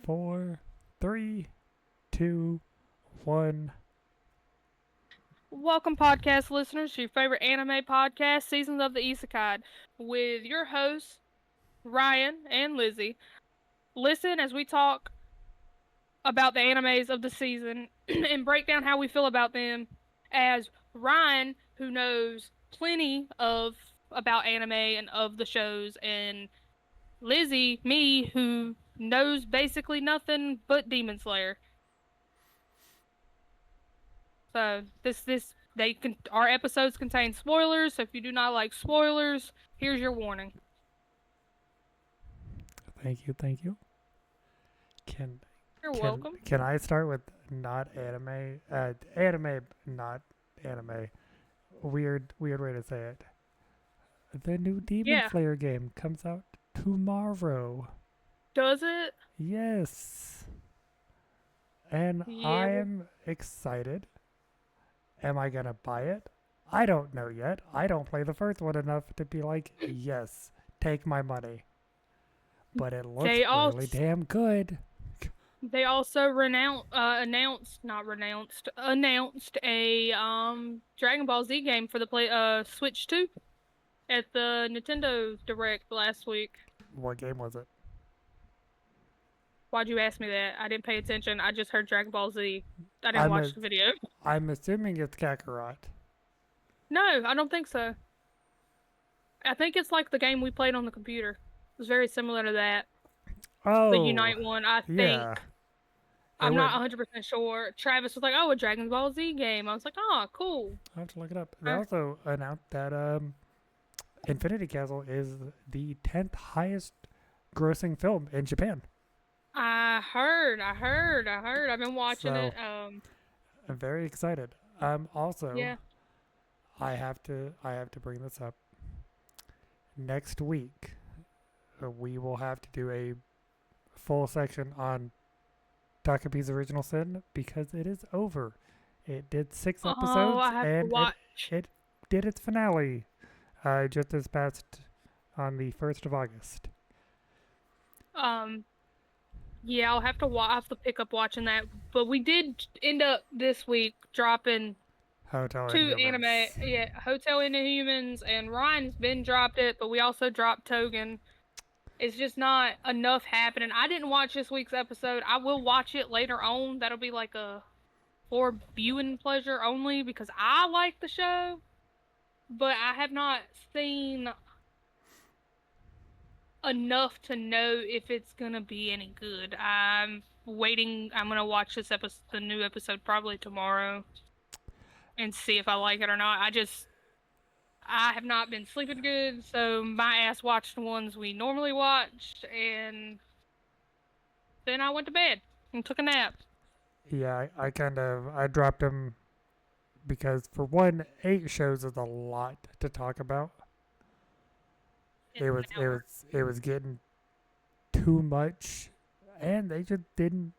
4, 3, 2, 1. Welcome, podcast listeners, to your favorite anime podcast, Seasons of the Isakei'd, with your hosts, Ryan and Lizzie. Listen as we talk about the animes of the season and break down how we feel about them as Ryan, who knows plenty about anime and of the shows, and Lizzie, me, who knows basically nothing but Demon Slayer. So our episodes contain spoilers. So if you do not like spoilers, here's your warning. Thank you. Can You're can welcome. can I start with not anime? Anime, not anime. Weird way to say it. The new Demon Yeah. Slayer game comes out tomorrow. Does it? Yes. And I Yeah. am excited. Am I gonna buy it? I don't know yet. I don't play the first one enough to be like, yes, take my money. But it looks They really also damn good. they also announced a Dragon Ball Z game for the Switch 2 at the Nintendo Direct last week. What game was it? Why'd you ask me that? I didn't pay attention. I just heard Dragon Ball Z. I didn't I'm watch a, the video. I'm assuming it's Kakarot. No, I don't think so. I think it's like the game we played on the computer. It was very similar to that. The Oh, Unite one, I think. yeah. It I'm not would. 100% sure. Travis was like, "Oh, a Dragon Ball Z game." I was like, "Oh, cool." I have to look it up. They I, also announced that Infinity Castle is the 10th highest grossing film in Japan. I heard. I've been watching So it. I'm very excited. Also, Yeah. I have to bring this up. Next week, we will have to do a full section on Takapi's Original Sin because it is over. It did 6 Oh, episodes I have to and it watch. it did its finale just this past on the 1st of August. Um, yeah, I'll have to pick up watching that. But we did end up this week dropping Hotel two anime. Inhumans. Yeah, Hotel Inhumans, and Ryan's been dropped it, but we also dropped Togen. It's just not enough happening. I didn't watch this week's episode. I will watch it later on. That'll be like a for viewing pleasure only because I like the show, but I have not seen enough to know if it's gonna be any good. I'm waiting. I'm gonna watch the new episode probably tomorrow, and see if I like it or not. I have not been sleeping good, so my ass watched the ones we normally watch, and then I went to bed and took a nap. Yeah, I dropped them because for one, 8 shows is a lot to talk about. In It an was it hour. was it was getting too much, and they just did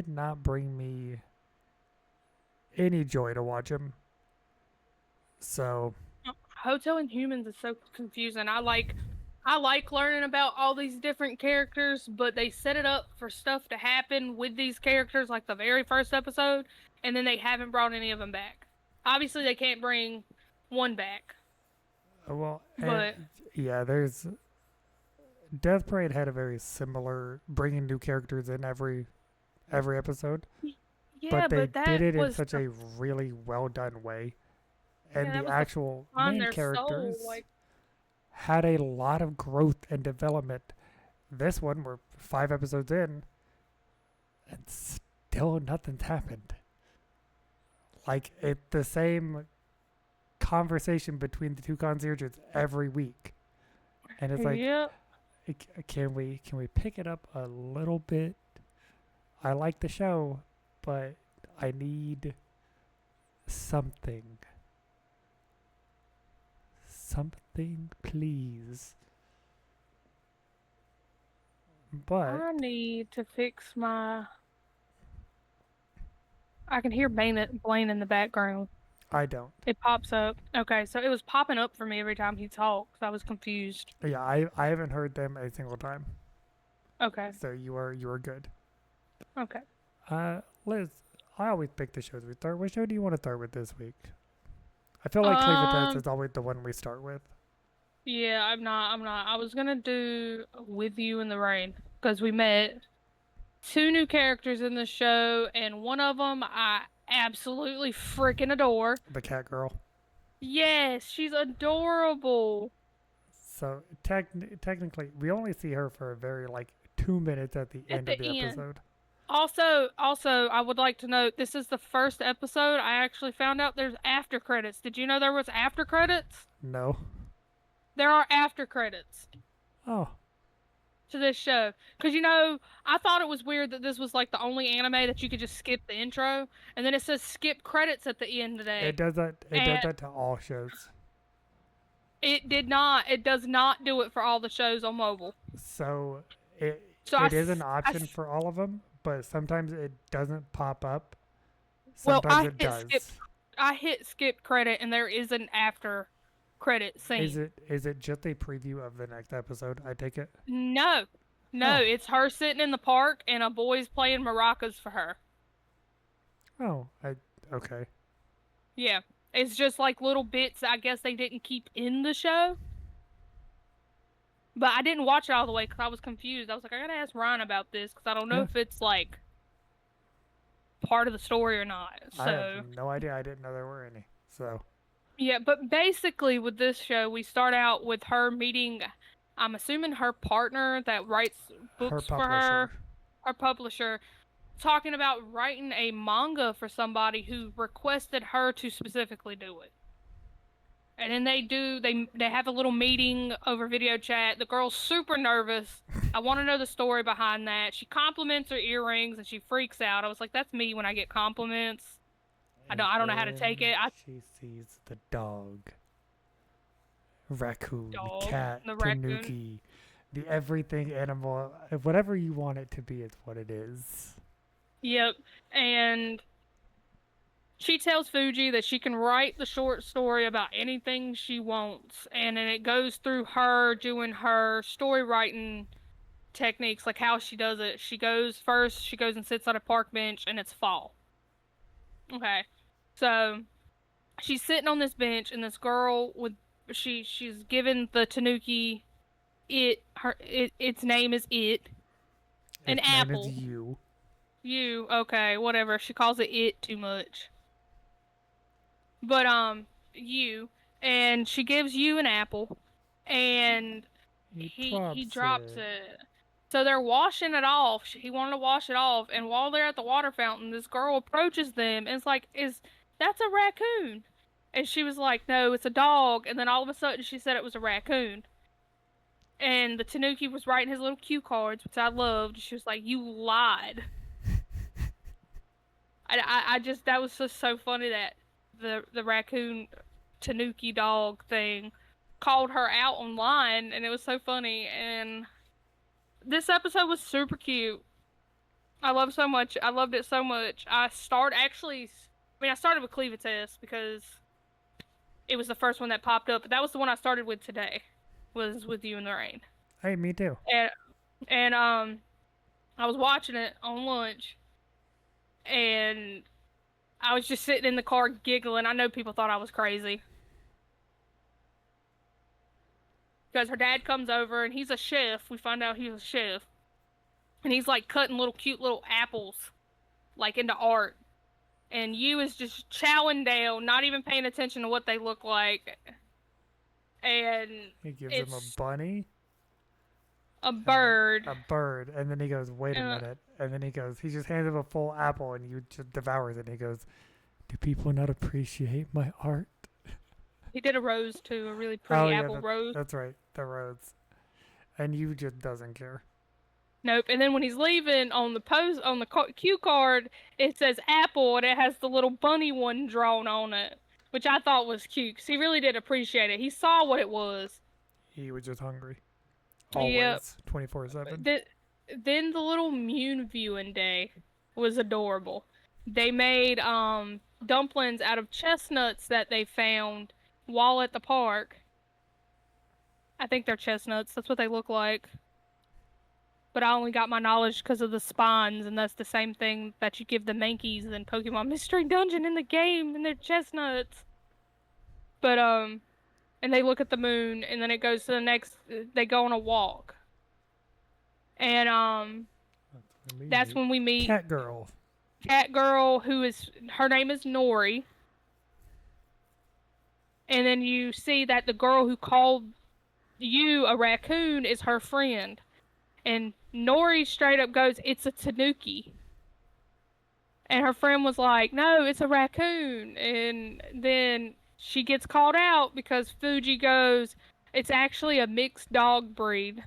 not bring me any joy to watch them. So Hotel Inhumans is so confusing. I like learning about all these different characters, but they set it up for stuff to happen with these characters like the very first episode, and then they haven't brought any of them back. Obviously, they can't bring one back, well, and but yeah, there's Death Parade had a very similar bringing new characters in every episode, yeah, but they but did that it in was such a really well done way, and that the was to actual find main their soul. characters Like, had a lot of growth and development. This one, we're 5 episodes in, and still nothing's happened. Like the same conversation between the two concierges every week, and it's like, yeah, can we pick it up a little bit? I like the show, but I need something, something, please. But I need to fix my. I can hear Blaine in the background. I don't. It pops up. Okay, so it was popping up for me every time he talked. So I was confused. Yeah, I haven't heard them a single time. Okay. So you are good. Okay. Liz, I always pick the shows we start. What show do you want to start with this week? I feel like Cleave Test Um. is always the one we start with. Yeah, I'm not. I was gonna do With You in the Rain because we met two new characters in the show, and one of them I absolutely freaking adore. The cat girl. Yes, she's adorable. So technically, we only see her for a very 2 minutes at the At end of the the end. episode. Also, I would like to note this is the first episode I actually found out there's after credits. Did you know there was after credits? No. There are after credits Oh, to this show. Because, I thought it was weird that this was like the only anime that you could just skip the intro, and then it says skip credits at the end it today. does that. It does And that to all shows. it does not do it for all the shows on mobile. So it So it is an option for all of them, but sometimes it doesn't pop up. Sometimes it does. I hit skip credit, and there is an after credit scene. Is it just a preview of the next episode? I take it. No. No, Oh. it's her sitting in the park and a boy's playing maracas for her. Oh, okay. Yeah. It's just like little bits I guess they didn't keep in the show. But I didn't watch it all the way because I was confused. I was like, I gotta ask Ryan about this because I don't know Yeah. if it's like part of the story or not. I So have no idea. I didn't know there were any. So yeah, but basically with this show, we start out with her meeting, I'm assuming her partner that writes her books for publisher. her publisher, talking about writing a manga for somebody who requested her to specifically do it. And then they have a little meeting over video chat. The girl's super nervous. I want to know the story behind that. She compliments her earrings and she freaks out. I was like, that's me when I get compliments. I don't know how to take it. She sees the dog, raccoon, Dog, cat, the raccoon. tanuki, the everything animal. Whatever you want it to be is what it is. Yep. And she tells Fuji that she can write the short story about anything she wants. And then it goes through her doing her story writing techniques, like how she does it. She goes and sits on a park bench, and it's fall. Okay. So she's sitting on this bench, and this girl she's given the tanuki its name is an Its apple. name is you. You, okay, whatever. She calls it too much. But you, and she gives you an apple, and he drops it. So they're washing it off. He wanted to wash it off, and while they're at the water fountain, this girl approaches them and it's like, that's a raccoon? And she was like, no, it's a dog. And then all of a sudden she said it was a raccoon. And the tanuki was writing his little cue cards, which I loved. She was like, you lied. I just, that was just so funny that the raccoon tanuki dog thing called her out online, and it was so funny. And this episode was super cute. I loved it so much. I started with Cleave Test because it was the first one that popped up, but that was the one I started with today, was With You in the Rain. Hey, me too. And I was watching it on lunch, and I was just sitting in the car giggling. I know people thought I was crazy. Because her dad comes over, and he's a chef. We find out he's a chef. And he's, like, cutting cute little apples, like, into art. And you is just chowing down, not even paying attention to what they look like. And he gives him a bunny. A bird. A bird. And then he goes, wait a minute. And then he just hands him a full apple, and you just devours it. And he goes, do people not appreciate my art? He did a rose, too, a really pretty apple rose. That's right, the rose. And you just doesn't care. Nope. And then when he's leaving, on the cue card, it says apple, and it has the little bunny one drawn on it, which I thought was cute, because he really did appreciate it. He saw what it was. He was just hungry. Always. Yep. 24/7. Then the little Mune viewing day was adorable. They made dumplings out of chestnuts that they found while at the park. I think they're chestnuts. That's what they look like. but I only got my knowledge because of the spawns, and that's the same thing that you give the Mankeys in Pokemon Mystery Dungeon in the game, and they're chestnuts. But, and they look at the moon, and then it goes to the next, they go on a walk. And, that's when we meet Cat Girl. Cat Girl, her name is Nori. And then you see that the girl who called you a raccoon is her friend. And Nori straight up goes, "It's a tanuki." And her friend was like, "No, it's a raccoon." And then she gets called out because Fuji goes, "It's actually a mixed dog breed."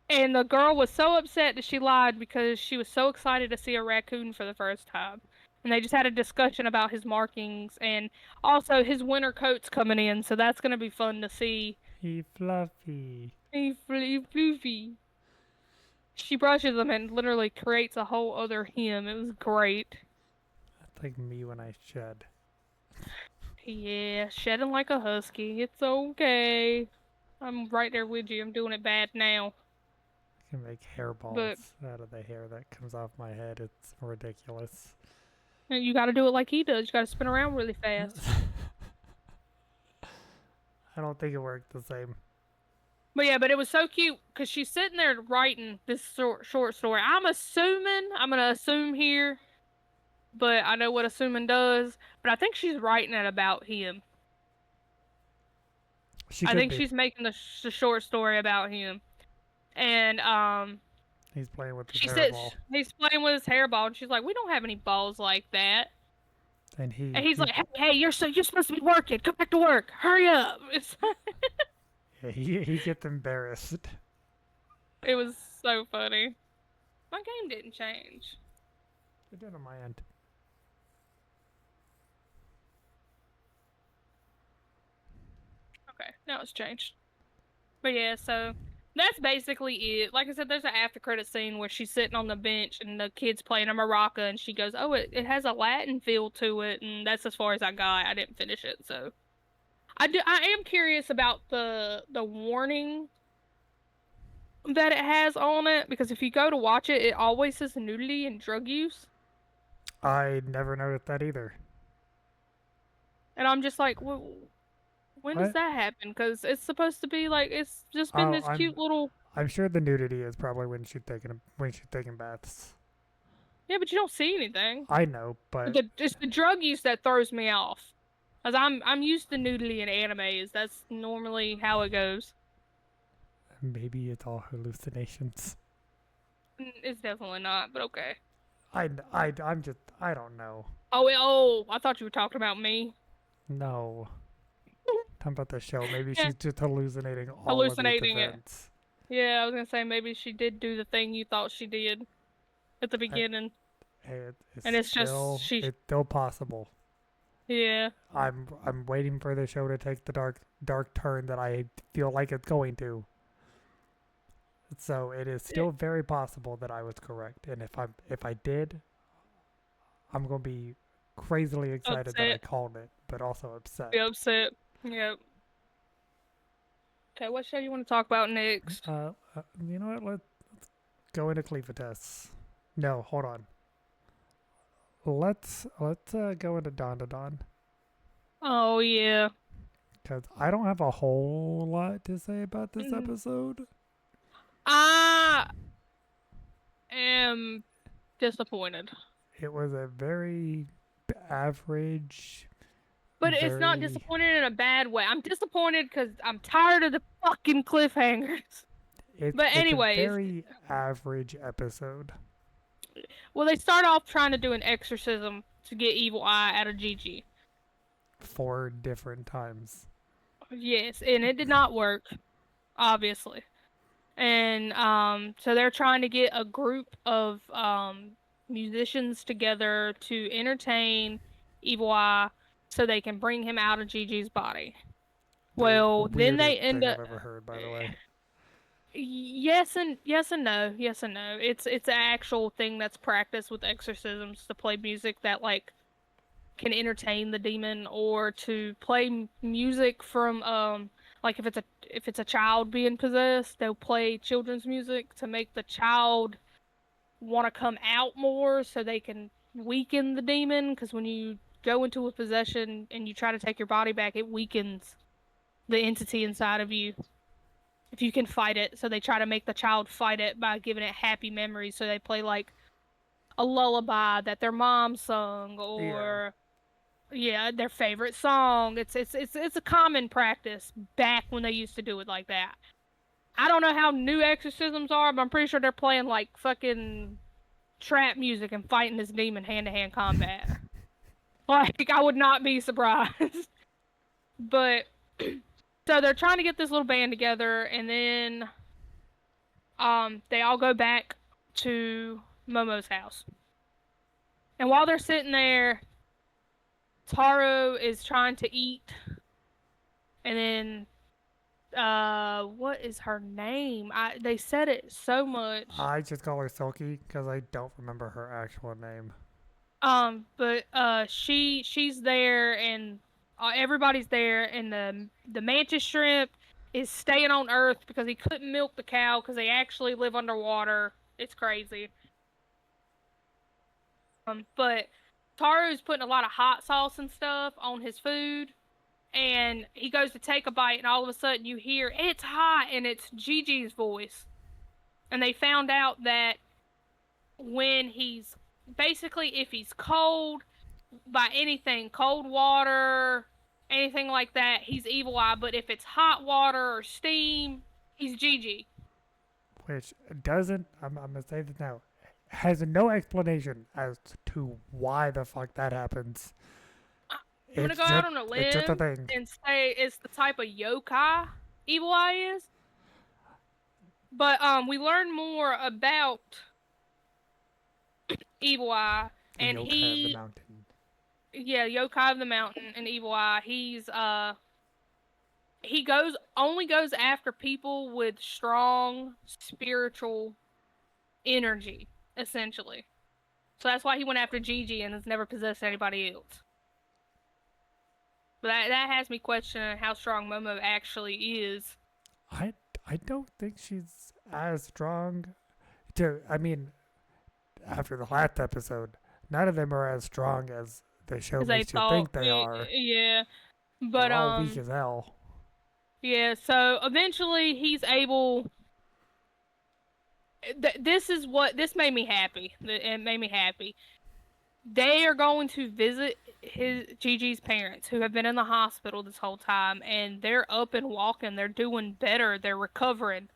And the girl was so upset that she lied because she was so excited to see a raccoon for the first time. And they just had a discussion about his markings, and also his winter coat's coming in, so that's going to be fun to see. He fluffy. He floofy. She brushes him and literally creates a whole other him. It was great. That's like me when I shed. Yeah, shedding like a husky. It's okay. I'm right there with you. I'm doing it bad now. I can make hairballs out of the hair that comes off my head. It's ridiculous. And you gotta do it like he does. You gotta spin around really fast. I don't think it worked the same. But yeah, but it was so cute because she's sitting there writing this short story. I'm gonna assume here, but I know what assuming does. But I think she's writing it about him. I think she's making the short story about him. And he's playing with his hairball. He's playing with his hairball, and she's like, "We don't have any balls like that." And he's like, "Hey, you're supposed to be working. Come back to work. Hurry up!" Yeah, he gets embarrassed. It was so funny. My game didn't change. It did on my end. Okay, now it's changed. But yeah, so that's basically it. Like I said, there's an after credit scene where she's sitting on the bench and the kid's playing a maraca, and she goes, "Oh, it has a Latin feel to it," and that's as far as I got. I didn't finish it, so I am curious about the warning that it has on it, because if you go to watch it, it always says nudity and drug use. I never noticed that either. And I'm just like, well, when does that happen? Because it's supposed to be like, it's just been this cute little. I'm sure the nudity is probably when she's taking baths. Yeah, but you don't see anything. I know, but it's the drug use that throws me off. Cause I'm used to nudity in animes. That's normally how it goes. Maybe it's all hallucinations. It's definitely not, but okay. I'm just, I don't know. Oh, I thought you were talking about me. No. Talking about the show. Maybe she's just hallucinating all of these events. Yeah, I was gonna say maybe she did do the thing you thought she did at the beginning. It's still possible. Yeah. I'm waiting for the show to take the dark turn that I feel like it's going to. So it is still very possible that I was correct, and if I did, I'm gonna be crazily excited that I called it, but also upset. Be upset. Yep. Okay, what show you want to talk about next? You know what? Let's go into Cleavitas. No, hold on. Let's go into Dawn to Dawn. Oh yeah. Because I don't have a whole lot to say about this episode. I am disappointed. It was a very average. But it's not disappointed in a bad way. I'm disappointed because I'm tired of the fucking cliffhangers. But anyways, it's a very average episode. Well, they start off trying to do an exorcism to get Evil Eye out of Gigi. 4 different times. Yes, and it did not work, obviously. And so they're trying to get a group of musicians together to entertain Evil Eye so they can bring him out of Gigi's body. Well, then they end up. I've ever heard, by the way. Yes and no. It's an actual thing that's practiced with exorcisms, to play music that like can entertain the demon, or to play music from Like if it's a child being possessed, they'll play children's music to make the child want to come out more so they can weaken the demon, because when you go into a possession and you try to take your body back, it weakens the entity inside of you if you can fight it. So they try to make the child fight it by giving it happy memories. So they play like a lullaby that their mom sung, Yeah. or yeah, their favorite song. It's a common practice back when they used to do it like that. I don't know how new exorcisms are, but I'm pretty sure they're playing like fucking trap music and fighting this demon hand to hand combat. Like, I would not be surprised. But so they're trying to get this little band together, and then they all go back to Momo's house. And while they're sitting there, Taro is trying to eat, and then what is her name? They said it so much. I just call her Silky because I don't remember her actual name. But she's there, and everybody's there, and the mantis shrimp is staying on Earth because he couldn't milk the cow because they actually live underwater. It's crazy. But Taro's putting a lot of hot sauce and stuff on his food, and he goes to take a bite, and all of a sudden you hear it's hot, and it's Gigi's voice. And they found out that when he's basically, if he's cold by anything, cold water, anything like that, he's Evil Eye. But if it's hot water or steam, he's Gigi. Which doesn't, I'm going to say this now, has no explanation as to why the fuck that happens. I'm gonna go out on a It's just a limb thing. and say it's the type of yokai Evil Eye is. But we learn more about Evil Eye, and Yokai of he, the mountain. yeah, Yokai of the Mountain and Evil Eye. He only goes after people with strong spiritual energy, essentially. So that's why he went after Gigi and has never possessed anybody else. But that has me questioning how strong Momo actually is. I don't think she's as strong. I mean, after the last episode, none of them are as strong as the show makes you think they are. Yeah. But They're all weak as hell. yeah, so eventually he's able. This made me happy. It made me happy. They are going to visit Gigi's parents, who have been in the hospital this whole time, and they're up and walking. They're doing better. They're recovering.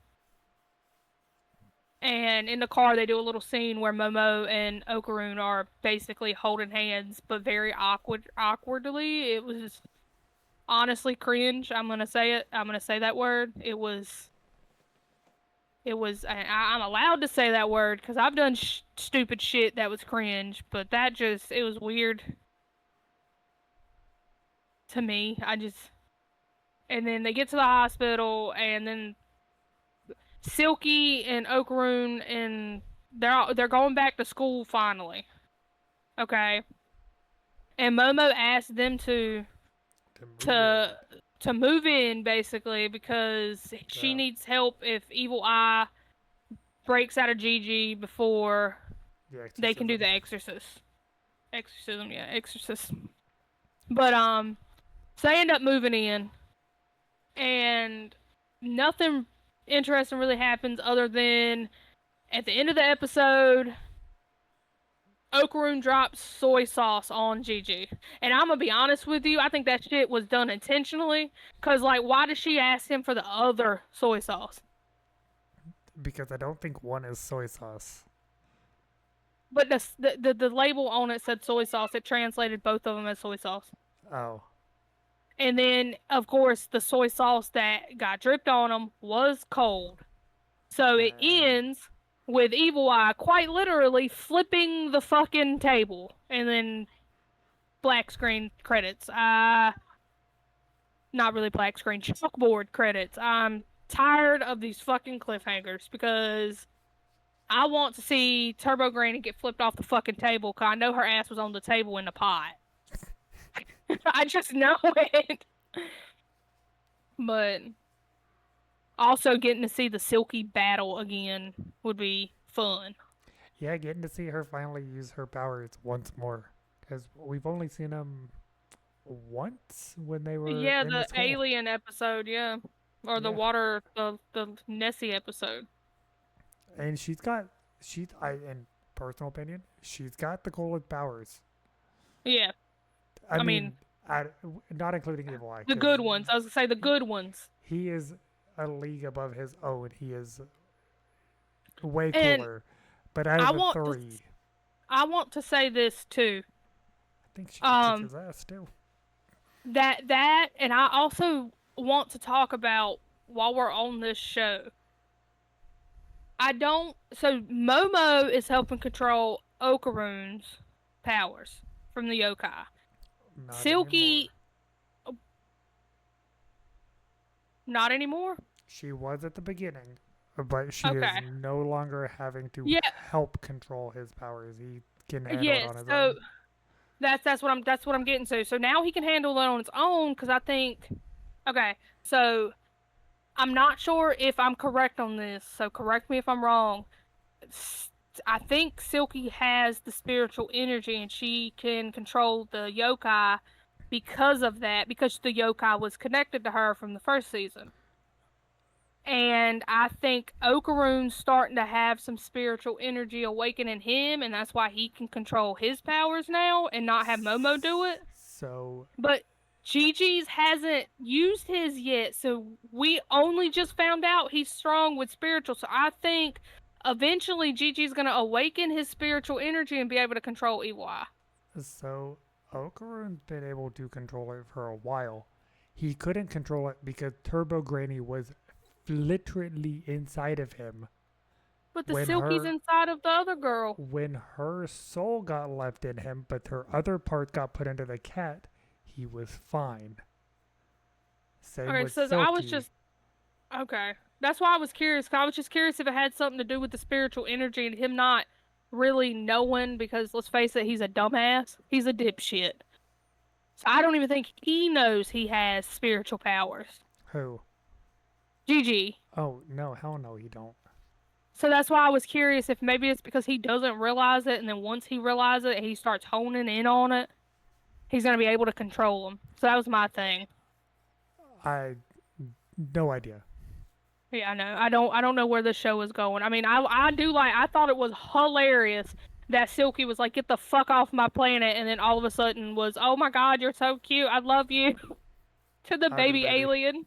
And in the car, they do a little scene where Momo and Okarun are basically holding hands, but very awkwardly. It was honestly cringe. I'm gonna say it. I'm gonna say that word. It was. I'm allowed to say that word because I've done stupid shit that was cringe, but it was weird to me. And then they get to the hospital, and then Silky and Okarun, and they're going back to school finally. Okay. And Momo asked them to move in basically because she needs help if Evil Eye breaks out of Gigi before they can do the exorcism, yeah, exorcism. But so they end up moving in, and nothing interesting really happens other than at the end of the episode, Okarun drops soy sauce on Gigi. And I'm gonna be honest with you, I think that shit was done intentionally. Cause like, why did she ask him for the other soy sauce? Because I don't think one is soy sauce. But the label on it said soy sauce. It translated both of them as soy sauce. Oh. And then, of course, the soy sauce that got dripped on them was cold. So it ends with Evil Eye quite literally flipping the fucking table. And then black screen credits. Not really black screen, chalkboard credits. I'm tired of these fucking cliffhangers because I want to see Turbo Granny get flipped off the fucking table because I know her ass was on the table in the pot. I just know it. But also getting to see the Silky battle again would be fun. Yeah, getting to see her finally use her powers once more. Because we've only seen them once when they were Yeah, in the the school. alien episode, yeah. Or the Yeah. water, the Nessie episode. And she's got, in personal opinion, she's got the coolest powers. Yeah, I I mean, mean, I, not including Evil Eye, the because good ones. I was gonna say the good ones. he is a league above his own. He is way And cooler. But out of I the want to, three, I want to say this too. I think she could kick Um, his ass too. that, and I also want to talk about while we're on this show. I don't. So Momo is helping control Okarune's powers from the yokai. Not anymore. Silky, not anymore. She was at the beginning, but she is Okay. no longer having to Yeah. help control his powers. He can handle it Yes. on his So own. that's what I'm getting to. So now he can handle it on its own because I think. Okay. So I'm not sure if I'm correct on this. So correct me if I'm wrong. I think Silky has the spiritual energy and she can control the yokai because of that, because the yokai was connected to her from the first season. And I think Okarune's starting to have some spiritual energy awakening him, and that's why he can control his powers now and not have Momo do it. So, But Gigi's hasn't used his yet, so we only just found out he's strong with spiritual. So I think eventually Gigi's gonna awaken his spiritual energy and be able to control Ewai. so Okarune's been able to control it for a while. He couldn't control it because Turbo Granny was literally inside of him But the when Silky's her inside of the other girl. when her soul got left in him, but her other part got put into the cat. He was fine. Same Okay, with so I was Silky. just okay. That's why I was curious. 'Cause I was just curious if it had something to do with the spiritual energy and him not really knowing. Because let's face it, he's a dumbass. He's a dipshit. So I don't even think he knows he has spiritual powers. Who? Gigi. Oh no, hell no, he don't. So that's why I was curious if maybe it's because he doesn't realize it, and then once he realizes it, he starts honing in on it. He's gonna be able to control him. So that was my thing. I no idea. Yeah, I know. I don't know where this show is going. I mean, I do like. I thought it was hilarious that Silky was like, "Get the fuck off my planet," and then all of a sudden was, "Oh my God, you're so cute. I love you," to the Hug the baby baby. alien.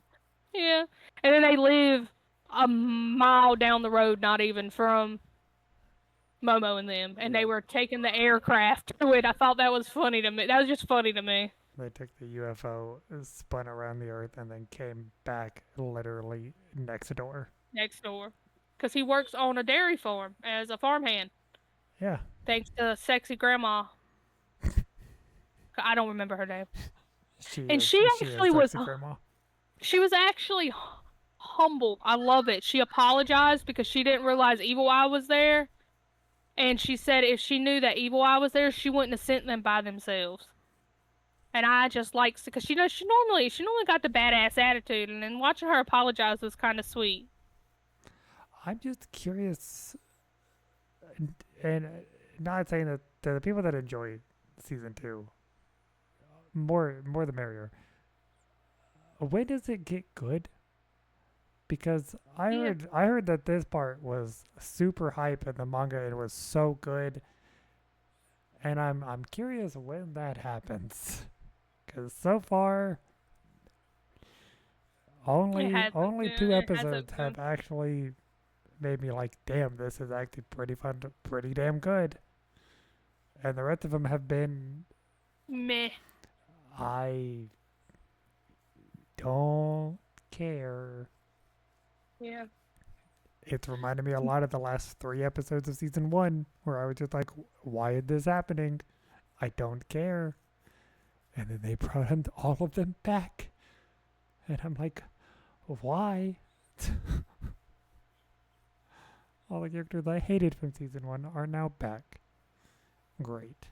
Yeah, and then they live a mile down the road, not even from Momo and them, and they Yep. were taking the aircraft to it. I thought that was funny to me. That was just funny to me. They took the UFO, spun around the Earth, and then came back literally next door. Next door, because he works on a dairy farm as a farmhand, Yeah. thanks to sexy grandma. I don't remember her name. And She is sexy grandma. she was actually humbled. I love it. She apologized because she didn't realize Evil Eye was there, and she said if she knew that Evil Eye was there, she wouldn't have sent them by themselves. And I just like because she normally got the badass attitude, and then watching her apologize was kind of sweet. I'm just curious, and not saying that the people that enjoy season two, more the merrier. When does it get good? Because Yeah, I heard that this part was super hype in the manga and was so good, and I'm curious when that happens. Because so far, it hasn't. only Yeah, two it hasn't episodes been have actually made me like, damn, this is actually pretty fun, pretty damn good. And the rest of them have been, meh. I don't care. Yeah. It's reminded me a lot of the last three episodes of season one, where I was just like, why is this happening? I don't care. And then they brought all of them back. And I'm like, why? All the characters I hated from season one are now back. Great.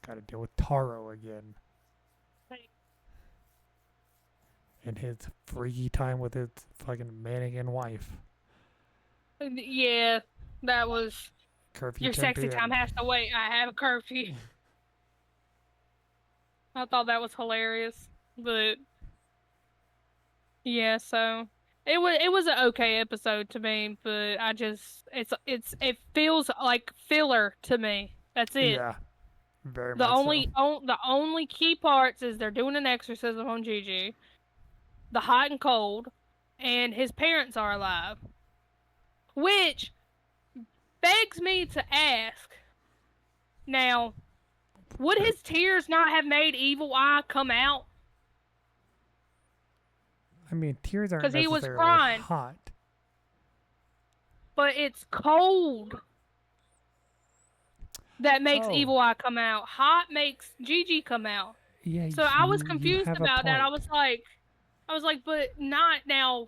Gotta deal with Taro again. and his freaky time with his fucking mannequin wife. Yeah, that was Curfew your 10 sexy time p.m. has to wait. I have a curfew. I thought that was hilarious, but yeah, so it was an okay episode to me, but I just it feels like filler to me. That's it. Yeah, very The much so. the only key parts is they're doing an exorcism on Gigi, the hot and cold, and his parents are alive, which begs me to ask now, would his tears not have made Evil Eye come out? I mean, tears aren't Because he was necessarily crying, hot. but it's cold that makes Oh, Evil Eye come out. Hot makes Gigi come out. yeah, So I was you confused have a about that. point. I was like, but not now.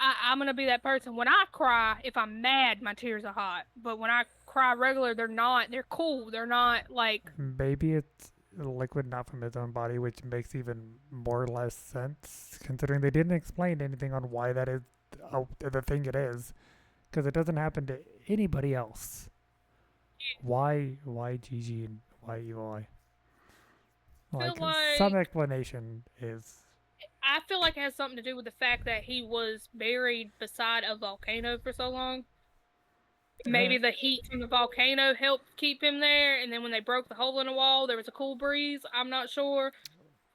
I'm gonna be that person. When I cry, if I'm mad, my tears are hot. But when I cry regular, they're not. They're cool. They're not like. Maybe it's a liquid not from his own body, which makes even more or less sense, considering they didn't explain anything on why that is the thing it is, because it doesn't happen to anybody else. Why Gigi and why Evil Eye? Feel Like, some like explanation is. I feel like it has something to do with the fact that he was buried beside a volcano for so long. Uh, Maybe the heat from the volcano helped keep him there, and then when they broke the hole in the wall, there was a cool breeze. I'm not sure,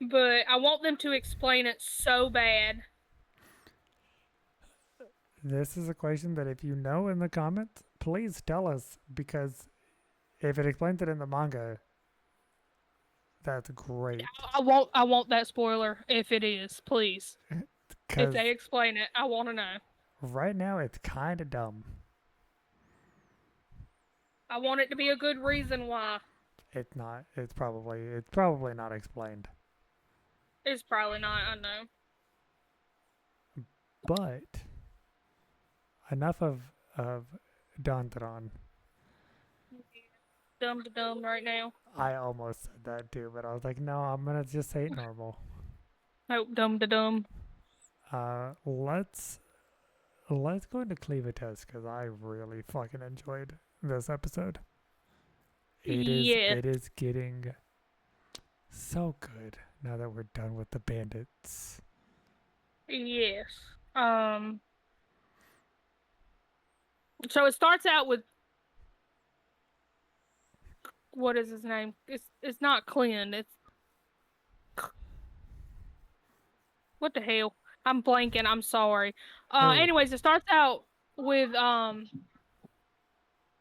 but I want them to explain it so bad. this is a question that if you know in the comments, please tell us, because if it explains it in the manga, that's great. I want that spoiler if it is, please. If Because they explain it, I want to know. right now it's kind of dumb. I want it to be a good reason why. It's not. It's probably not explained. It's probably not. I know. But enough of Dandaron. Dumb to dumb right now. I almost said that too, but I was like, no, I'm gonna just say it normal. Nope, dumb to dumb. Let's go into Cleavitas, because I really fucking enjoyed this episode. Yeah. It is getting so good now that we're done with the bandits. Yes. So it starts out with what is his name? It's not Clint. It's what the hell? I'm blanking. I'm sorry. Oh, Anyways, it starts out with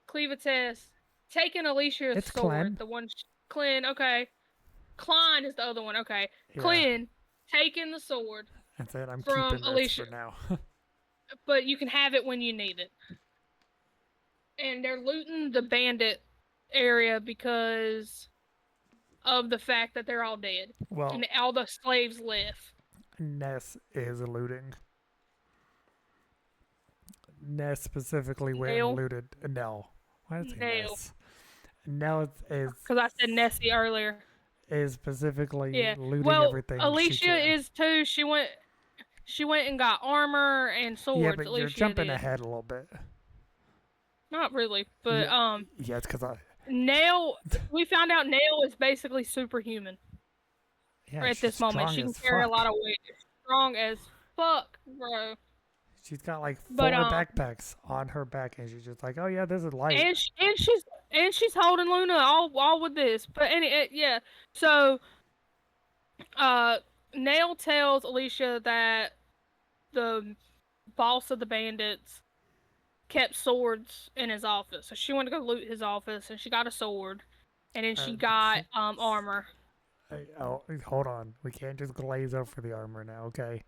Cleavitas taking Alicia's it's sword. Clem. The one Clint. Okay. Klein is the other one. Okay. Yeah. Clint taking the sword And said, I'm from keeping this Alicia, for now. but you can have it when you need it. And they're looting the bandit area because of the fact that they're all dead Well, and all the slaves left. Ness is looting. Ness specifically went Nell? and looted Nell. Why did I say Nell. Ness? Nell Because I said Nessie earlier. is specifically Yeah. looting Well, everything. Alicia is too. She went and got armor and swords. Yeah, but Alicia you're jumping did. ahead a little bit. Not really, but Yeah, it's because I. Nell. We found out Nell is basically superhuman. Yeah, At she's this moment, strong she can as carry a fuck. lot of weight. Strong as fuck, bro. She's got like 4 But backpacks on her back, and she's just like, "Oh yeah, this is light." and she's holding Luna all with this. But yeah. So, Nell tells Alicia that the boss of the bandits kept swords in his office, so she went to go loot his office, and she got a sword, and then she got armor. Hey, oh, hold on. We can't just glaze over the armor now, okay?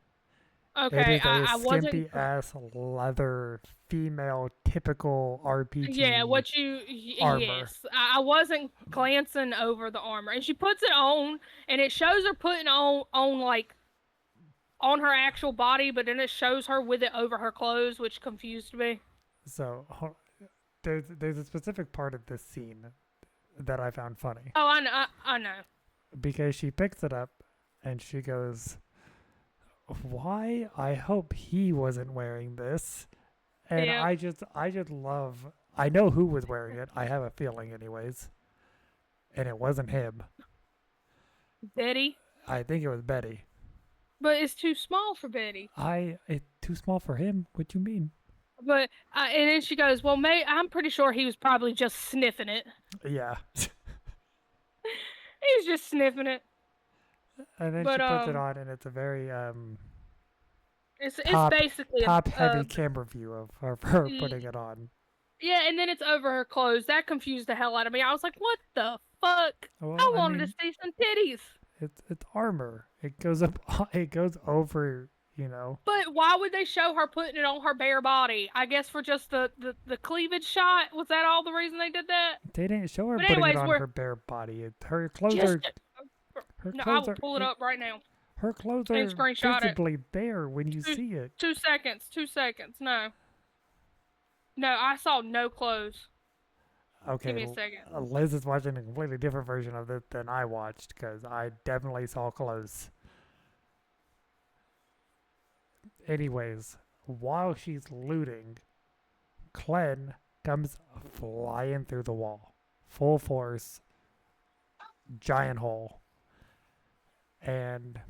Okay, It is a I wasn't. skimpy ass leather female typical RPG. Yeah, armor. yes. I wasn't glancing over the armor. And she puts it on, and it shows her putting on like on her actual body, but then it shows her with it over her clothes, which confused me. So there's a specific part of this scene that I found funny. Oh, I know. Because she picks it up and she goes, why? I hope he wasn't wearing this. And Yeah, I just love. I know who was wearing it. I have a feeling, anyways. And it wasn't him. Betty. I think it was Betty. But it's too small for Betty. It's too small for him. What you mean? But and then she goes, "Well, I'm pretty sure he was probably just sniffing it. Yeah. He was just sniffing it." And then But she puts it on, and it's a very it's top basically heavy camera view of her putting it on. yeah, and then it's over her clothes. That confused the hell out of me. I was like, "What the fuck?" Well, I I wanted to mean, see some titties. it's armor. It goes up. It goes over. You know. But why would they show her putting it on her bare body? I guess for just the cleavage shot. Was that all the reason they did that? They didn't show her But putting it anyways, on we're her bare body. Her clothes just are. Her no. I clothes will are. pull it up right now Her clothes and are screenshot it. visibly bare when you Two, see it. 2 seconds. 2 seconds. No, no. I saw no clothes. Give Okay, me a second. Liz is watching a completely different version of it than I watched because I definitely saw clothes. Anyways, while she's looting, Clen comes flying through the wall, full force, giant hole, and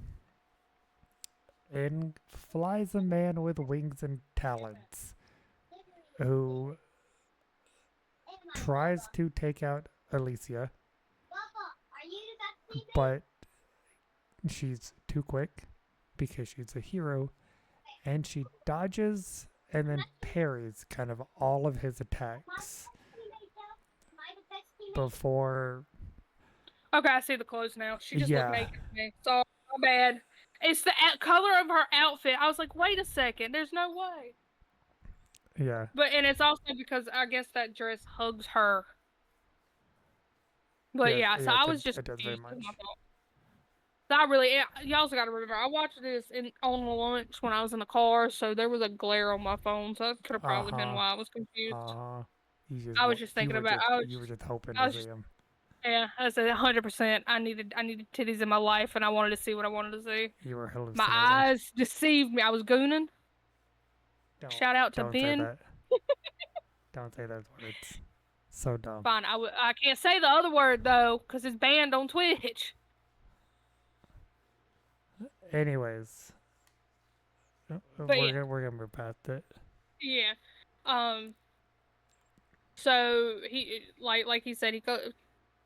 in flies a man with wings and talons who tries to take out Alicia, but she's too quick because she's a hero, and she dodges and then parries kind of all of his attacks before. Okay, I see the clothes now. She just looked Yeah, naked to me. So my bad. It's the color of her outfit. I was like, wait a second. There's no way. yeah, And it's also because I guess that dress hugs her. But yeah, yeah, so yeah. I was just It does very confused with my much. thought. So I really, you also got to remember, I watched this on lunch when I was in the car, so there was a glare on my phone, so that could have Uh probably been huh. why I was confused. Uh huh. I was just thinking about, You were just hoping I to was see just, him. yeah, I said 100%. I needed titties in my life, and I wanted to see what I wanted to see. You were My hallucinating. eyes deceived me. I was gooning. Don't Shout out to don't say Ben. that. Don't say those words. So dumb. Fine, I can't say the other word though, cause it's banned on Twitch. Anyways, But yeah, we're gonna move past it. yeah. Um. So like he said,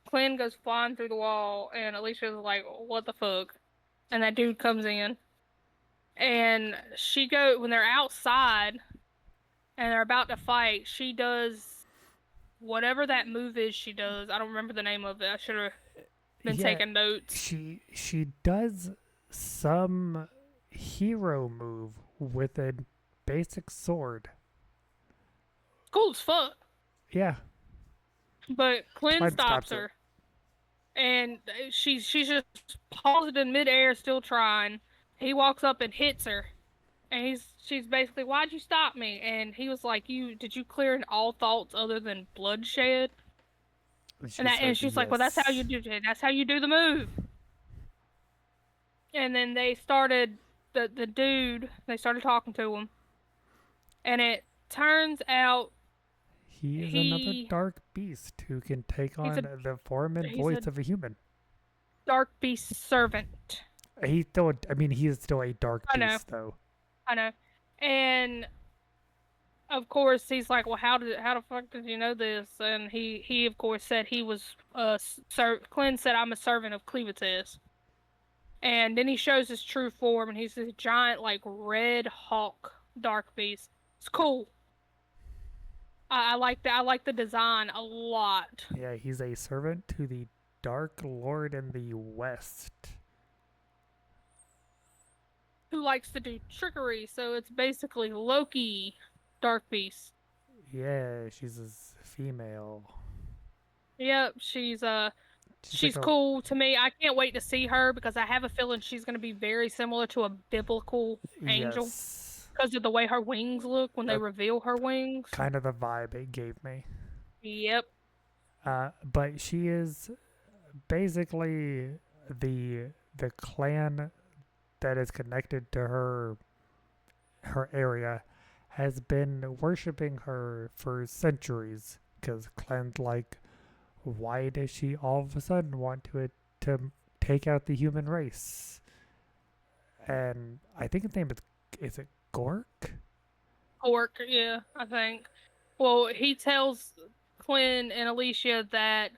Clint goes flying through the wall, and Alicia's like, "What the fuck?" And that dude comes in, and when they're outside and they're about to fight, she does whatever that move is. She does. I don't remember the name of it. I should have been Yeah, taking notes. she does some hero move with a basic sword. Cool as fuck. Yeah, But Clint Clyde stops stops it. her, and she's just paused in midair, still trying. He walks up and hits her, and she's basically, "Why'd you stop me?" And he was like, did you clear in all thoughts other than bloodshed?" She says She's like, "Well, that's how you yes. do it. That's how you do the move." And then they started the dude. They started talking to him, and it turns out He is another he dark beast who can take he's on a the form and he's a voice of a human. dark beast servant. He's still, I mean, he is still a dark I know, beast, though. I know, and of course he's like, "Well, how the fuck did you know this?" And he of course said he was Clint said, "I'm a servant of Clevites." And then he shows his true form, and he's this giant like red hawk dark beast. It's cool. I like that. I like the design a lot. Yeah, he's a servant to the Dark Lord in the West. Who likes to do trickery? So it's basically Loki, dark beast. Yeah, she's a female. Yep, she's She's she's cool to me. I can't wait to see her because I have a feeling she's going to be very similar to a biblical angel yes, because of the way her wings look when they reveal her wings. kind of the vibe it gave me. Yep. But she is basically the clan that is connected to her area has been worshiping her for centuries. Because Clan's like, why does she all of a sudden want to take out the human race? And I think his name is it Gork? Pork, yeah, I think. Well, he tells Quinn and Alicia that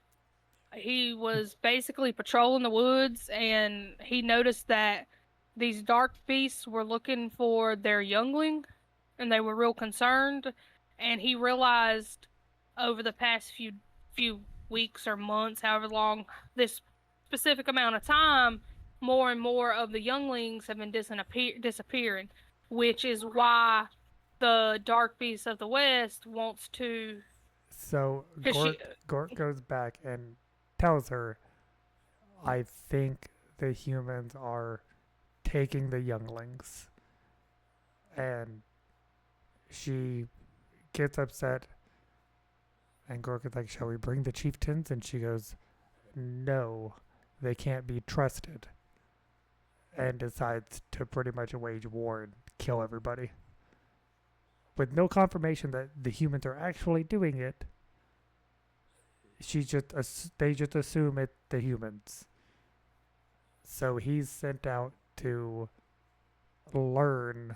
he was basically patrolling the woods and he noticed that these dark beasts were looking for their youngling and they were real concerned, and he realized over the past few weeks or months, however long this specific amount of time, more and more of the younglings have been disappearing, which is why the dark beast of the west wants to, So because she Gork goes back and tells her, I think the humans are taking the younglings. And she gets upset, and Gork is like, shall we bring the chieftains? And she goes, no, they can't be trusted. And decides to pretty much wage war and kill everybody. With no confirmation that the humans are actually doing it, they just assume it's the humans. So he's sent out to learn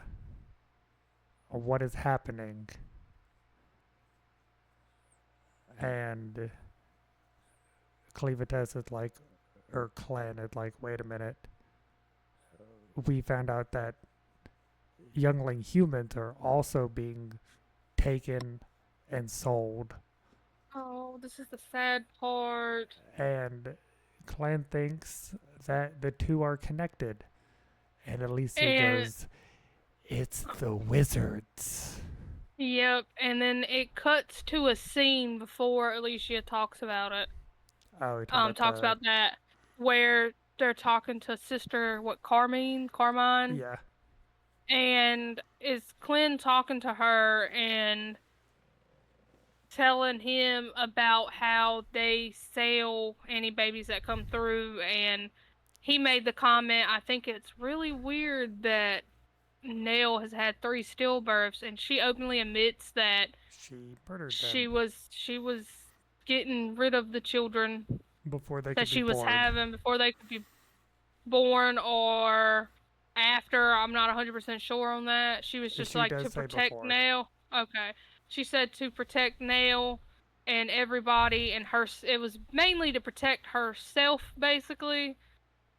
what is happening, and Cleavitas is like, or Clan is like, wait a minute. We found out that youngling humans are also being taken and sold. Oh, this is the sad part. And Clan thinks that the two are connected. And Alicia And goes, it's the wizards. yep, and then it cuts to a scene before Alicia talks about it. Oh, we're talking about Talks about that where they're talking to Sister Carmine, yeah. and is Clint talking to her and telling him about how they sell any babies that come through, and he made the comment, I think it's really weird that Nell has had 3 stillbirths, and she openly admits that She murdered she them was getting rid of the children before they that could be she was born. having before they could be born or after. I'm not 100% sure on that. She was just She like does to say protect before. Nell. Okay. She said to protect Nell and everybody, and her. It was mainly to protect herself, basically,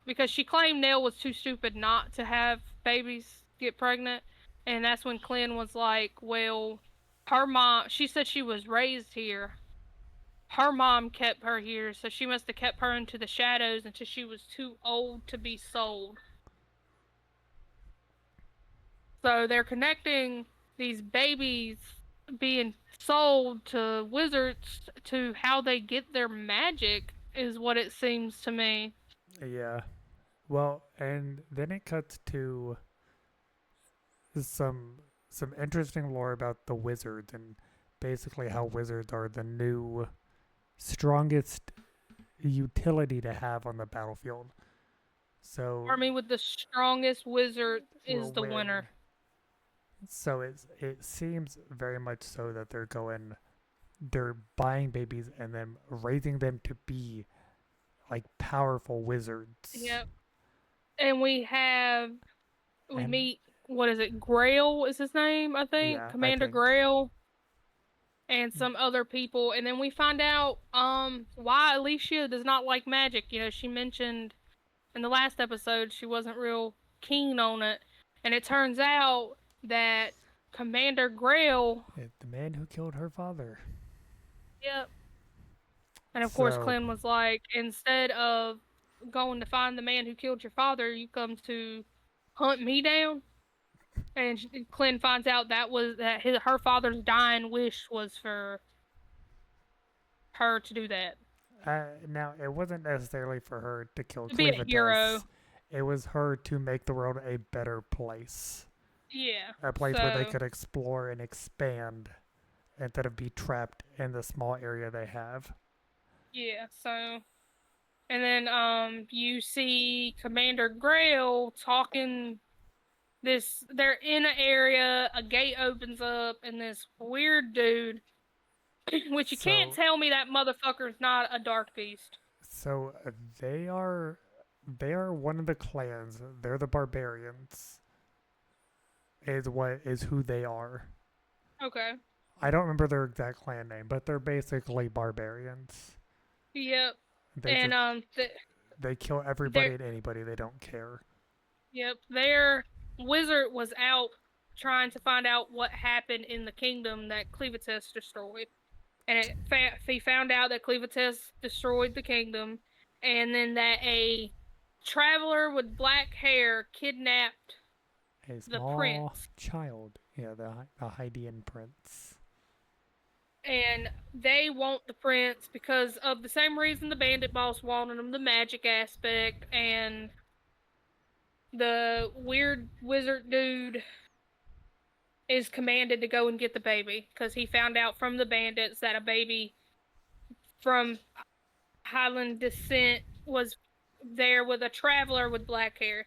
because she claimed Nell was too stupid not to have babies, get pregnant. And that's when Clint was like, well, her mom, she said she was raised here. Her mom kept her here, so she must have kept her into the shadows until she was too old to be sold. So they're connecting these babies being sold to wizards to how they get their magic, is what it seems to me. Yeah. Well, and then it cuts to some some interesting lore about the wizards and basically how wizards are the new strongest utility to have on the battlefield. So Army with the strongest wizard is will the win. winner. So it seems very much so that they're buying babies and then raising them to be like powerful wizards. Yep. And we And meet, what is it, Grail is his name, I think? yeah, I Commander think Grail and some other people, and then we find out why Alicia does not like magic. You know, she mentioned in the last episode she wasn't real keen on it, and it turns out that Commander Grail, the man who killed her father. yep, and of course So Clem was like, instead of going to find the man who killed your father, you come to hunt me down. And Clint finds out that her father's dying wish was for her to do that, now it wasn't necessarily for her to kill to be a Cleavitas. hero. It was her to make the world a better place, Yeah. a place where they So could explore and expand instead of be trapped in the small area they have. yeah. So And then you see Commander Grail talking they're in an area, a gate opens up, and this weird dude, which you can't So, tell me that motherfucker's not a dark beast. so they are one of the clans. They're the barbarians. Is who they are. Okay. I don't remember their exact clan name, but they're basically barbarians. Yep. They And just they kill their everybody and anybody. They don't care. their wizard was out trying to find out what happened in the kingdom that Clevites destroyed. And he found out that Clevites destroyed the kingdom, and then that a traveler with black hair kidnapped A the small prince. child. Yeah, the Hadean prince. And they want the prince because of the same reason the bandit boss wanted him, the magic aspect, and the weird wizard dude is commanded to go and get the baby because he found out from the bandits that a baby from Highland descent was there with a traveler with black hair.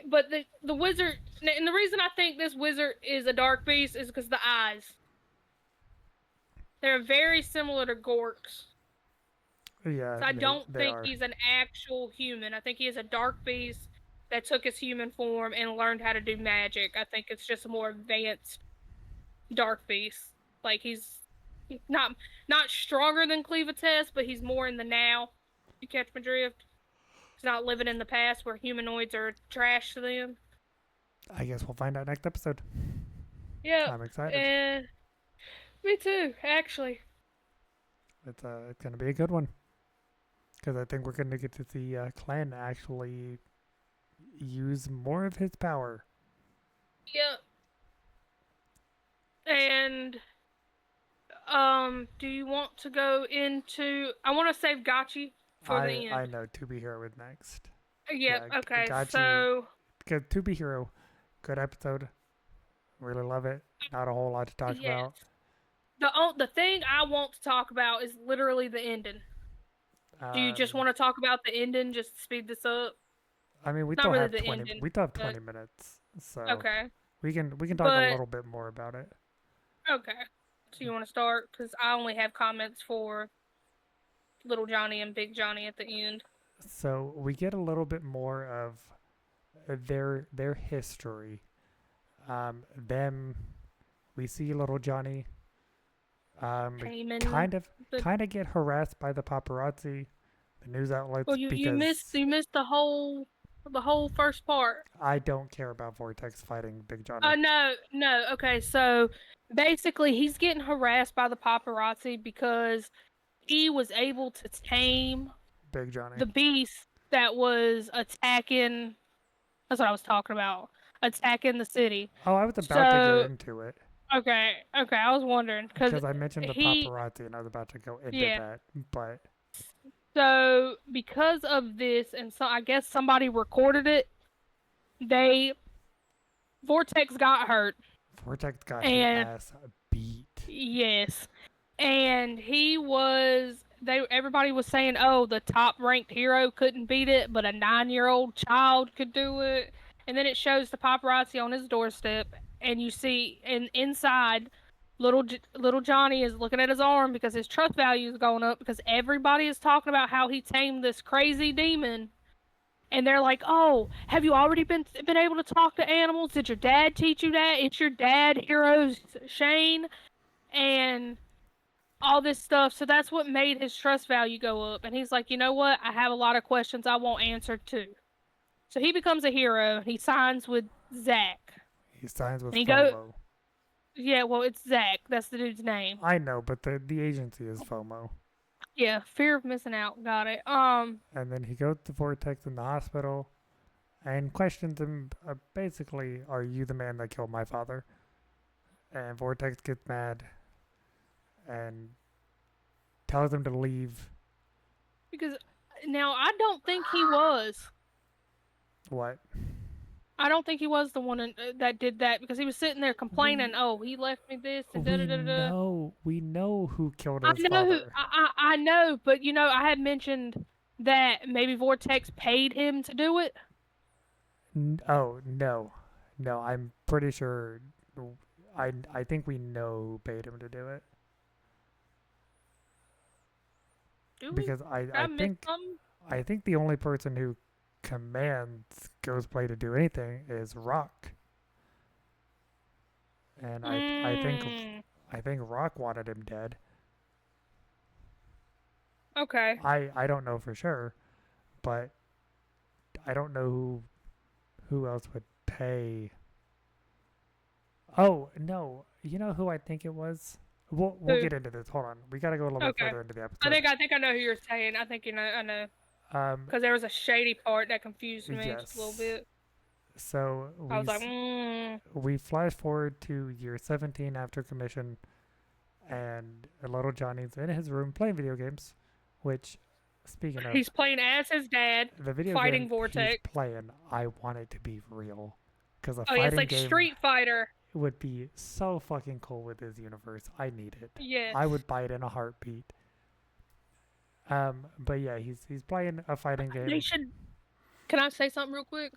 But the wizard, and the reason I think this wizard is a dark beast is because the eyes. They're very similar to Gorks. Yeah, So I don't they think are. he's an actual human. I think he is a dark beast that took his human form and learned how to do magic. I think it's just a more advanced dark beast. Like he's not stronger than Clevites, but he's more in the now. You catch my drift? He's not living in the past where humanoids are trash to them. I guess we'll find out next episode. Yep. I'm excited. And me too, actually. It's gonna be a good one because I think we're gonna get to see Clan actually use more of his power. Yep. And do you want to go into I want to save Gotchi for the I end. know To Be Hero is next. Yep, Yeah, okay. Gachi. So Because To Be Hero, good episode. Really love it. Not a whole lot to talk yes. about. The thing I want to talk about is literally the ending. Do you just want to talk about the ending just to speed this up? I mean, we Not still really have the 20. ending, We still have but 20 minutes, so okay. we can talk a But little bit more about it. okay. So you want to start because I only have comments for Little Johnny and Big Johnny at the end. So we get a little bit more of their history. Them, we see little Johnny, Payman. kind of get harassed by the paparazzi, the news outlets, Well, you because missed the whole first part. I don't care about Vortex fighting Big Johnny. Oh no. Okay, so basically he's getting harassed by the paparazzi because he was able to tame Big Johnny. the beast that was attacking. That's what I was talking about. Attacking the city. Oh, I was about to get into it Okay. I was wondering because I mentioned the he, paparazzi and I was about to go into yeah. that, but So because of this, and so I guess somebody recorded it. Vortex got hurt. Vortex got his And ass beat. yes, and everybody was saying, oh, the top ranked hero couldn't beat it, but a 9-year-old child could do it. And then it shows the paparazzi on his doorstep, and you see, and inside, little Johnny is looking at his arm because his trust value is going up because everybody is talking about how he tamed this crazy demon. And they're like, "Oh, have you already been able to talk to animals? Did your dad teach you that? It's your dad, Hero Shane, and all this stuff." So that's what made his trust value go up. And he's like, "You know what? I have a lot of questions I won't answer too." So he becomes a hero. He signs with Zach. He signs with And FOMO. yeah, well, it's Zach. That's the dude's name. I know, but the agency is FOMO. Yeah, fear of missing out. Got it. And then he goes to Vortex in the hospital and questions him basically, are you the man that killed my father? And Vortex gets mad and tells him to leave. Because now I don't think he was. What? I don't think he was the one that did that because he was sitting there complaining. Oh, he left me this and da da da da. We know who killed I his know father. I know, but I had mentioned that maybe Vortex paid him to do it? Oh, no. No, I'm pretty sure. I think we know who paid him to do it. Do we? Because I missed something? I think the only person who commands Ghostplay to do anything is Rock. And Mm, I think Rock wanted him dead. okay. I don't know for sure, but I don't know who else would pay. Oh no, you know who I think it was. We'll Who? get into this. Hold on, we got to go a little bit Okay. further into the I episode. think I think I know who you're saying. I think you know. I know. Um, Because there was a shady part that confused me just a little yes. bit. So I was like, we flash forward to year 17 after commission, and little Johnny's in his room playing video games. Which, speaking of he's playing as his dad, the video game fighting he's Vortex. playing, I want it to be real, because a Oh yeah, it's fighting like game Street Fighter. would be so fucking cool with this universe. I need it. Yes. I would buy it in a heartbeat. But yeah, he's playing a fighting game. They should. Can I say something real quick?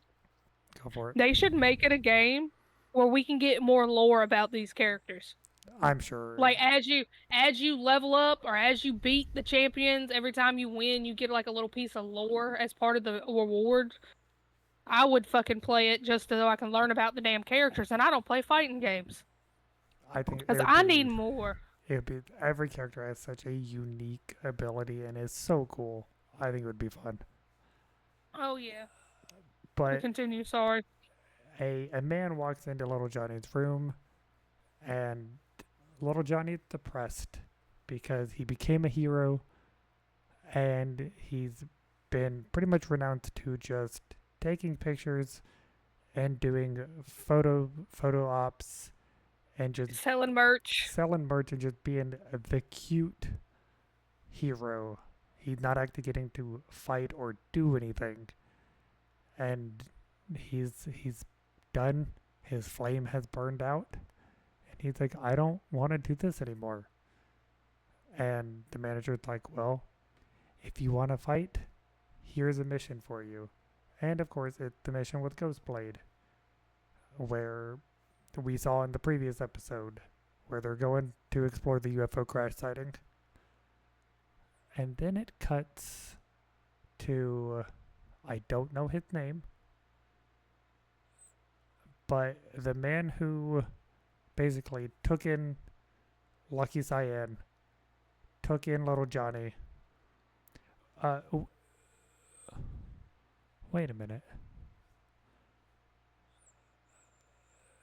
Go for it. They should make it a game where we can get more lore about these characters. I'm sure. Like as you level up or as you beat the champions, every time you win, you get like a little piece of lore as part of the reward. I would fucking play it just so I can learn about the damn characters, and I don't play fighting games I think because I need more. it'd be every character has such a unique ability and is so cool. I think it would be fun. Oh yeah. But Continue. Sorry. a man walks into little Johnny's room, and little Johnny's depressed because he became a hero, and he's been pretty much renounced to just taking pictures and doing photo ops and just Selling merch. selling merch and just being the cute hero. He's not actually getting to fight or do anything, and he's done. His flame has burned out, and he's like, I don't want to do this anymore. And the manager's like, well, if you want to fight, here's a mission for you. And of course, it's the mission with Ghostblade, where we saw in the previous episode, where they're going to explore the UFO crash sighting. And then it cuts to, I don't know his name, but the man who basically took in Lucky Cyan, took in little Johnny. Wait a minute.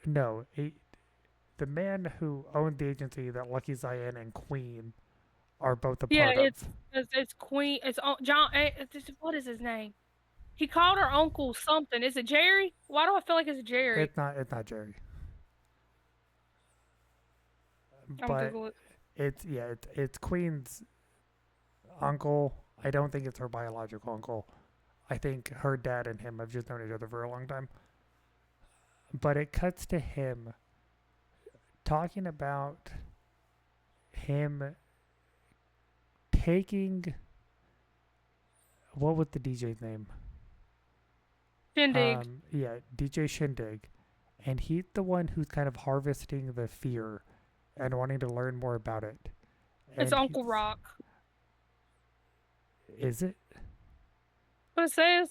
No, the man who owned the agency that Lucky Cyan and Queen are both a part of. It's Queen. It's John. What is his name? He called her uncle something. Is it Jerry? Why do I feel like it's Jerry? It's not Jerry. I'm But Google it. it's Queen's uncle. I don't think it's her biological uncle. I think her dad and him have just known each other for a long time. But it cuts to him talking about him taking, what was the DJ's name? Shindig. Yeah, DJ Shindig. And he's the one who's kind of harvesting the fear and wanting to learn more about it. It's Uncle Rock. Is it? What it says?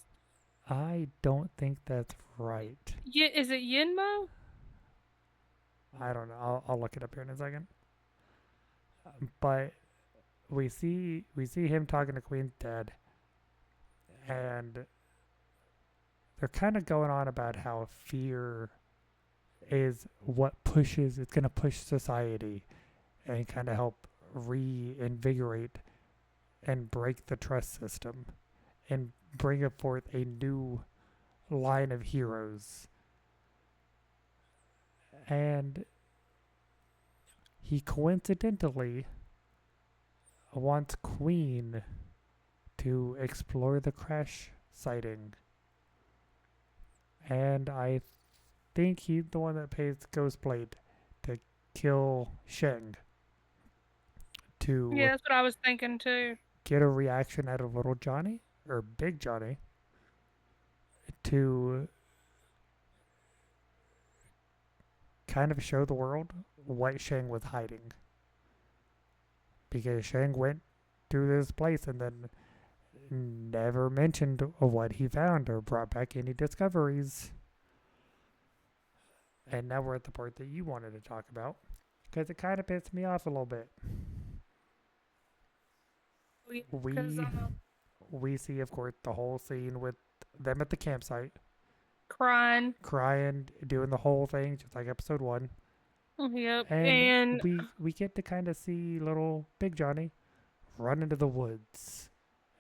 I don't think that's right. Yeah, is it Yinmo? I don't know. I'll look it up here in a second. But we see him talking to Queen's dad, and they're kind of going on about how fear is what pushes. It's going to push society, and kind of help reinvigorate and break the trust system, and bring forth a new line of heroes. And he coincidentally wants Queen to explore the crash sighting. And I think he's the one that pays Ghostblade to kill Sheng. To Yeah, that's what I was thinking too. get a reaction out of little Johnny. or Big Johnny, to kind of show the world what Shang was hiding. Because Shang went to this place and then never mentioned what he found or brought back any discoveries. And now we're at the part that you wanted to talk about. Because it kind of pissed me off a little bit. Because We see, of course, the whole scene with them at the campsite, crying. crying, doing the whole thing, just like episode 1. Yep. And And we get to kind of see little Big Johnny run into the woods.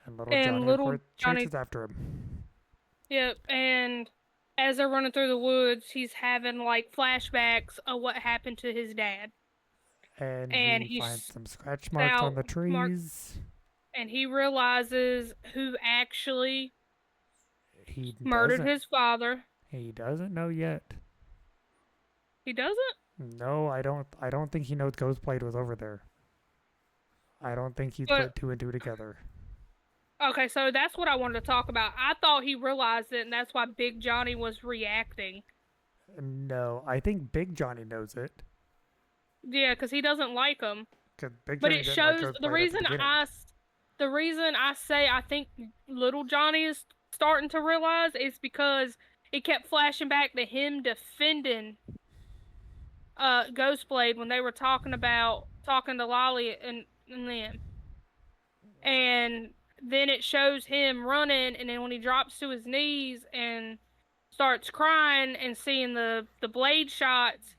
And little Johnny, of little course, Johnny. chases after him. Yep. And as they're running through the woods, he's having like flashbacks of what happened to his dad. And And he finds he's some scratch marks on the mark, trees. and he realizes who actually He murdered doesn't. his father. He doesn't know yet. He doesn't? No, I don't. I don't think he knows Ghostblade was over there. I don't think he's But put 2 and 2 together. okay, so that's what I wanted to talk about. I thought he realized it, and that's why Big Johnny was reacting. No, I think Big Johnny knows it. Yeah, because he doesn't like him. Because Big But Johnny it didn't like shows Ghostblade at the beginning. the reason I say I think little Johnny is starting to realize is because it kept flashing back to him defending Ghostblade when they were talking to Lolly and them. And then it shows him running, and then when he drops to his knees and starts crying and seeing the blade shots,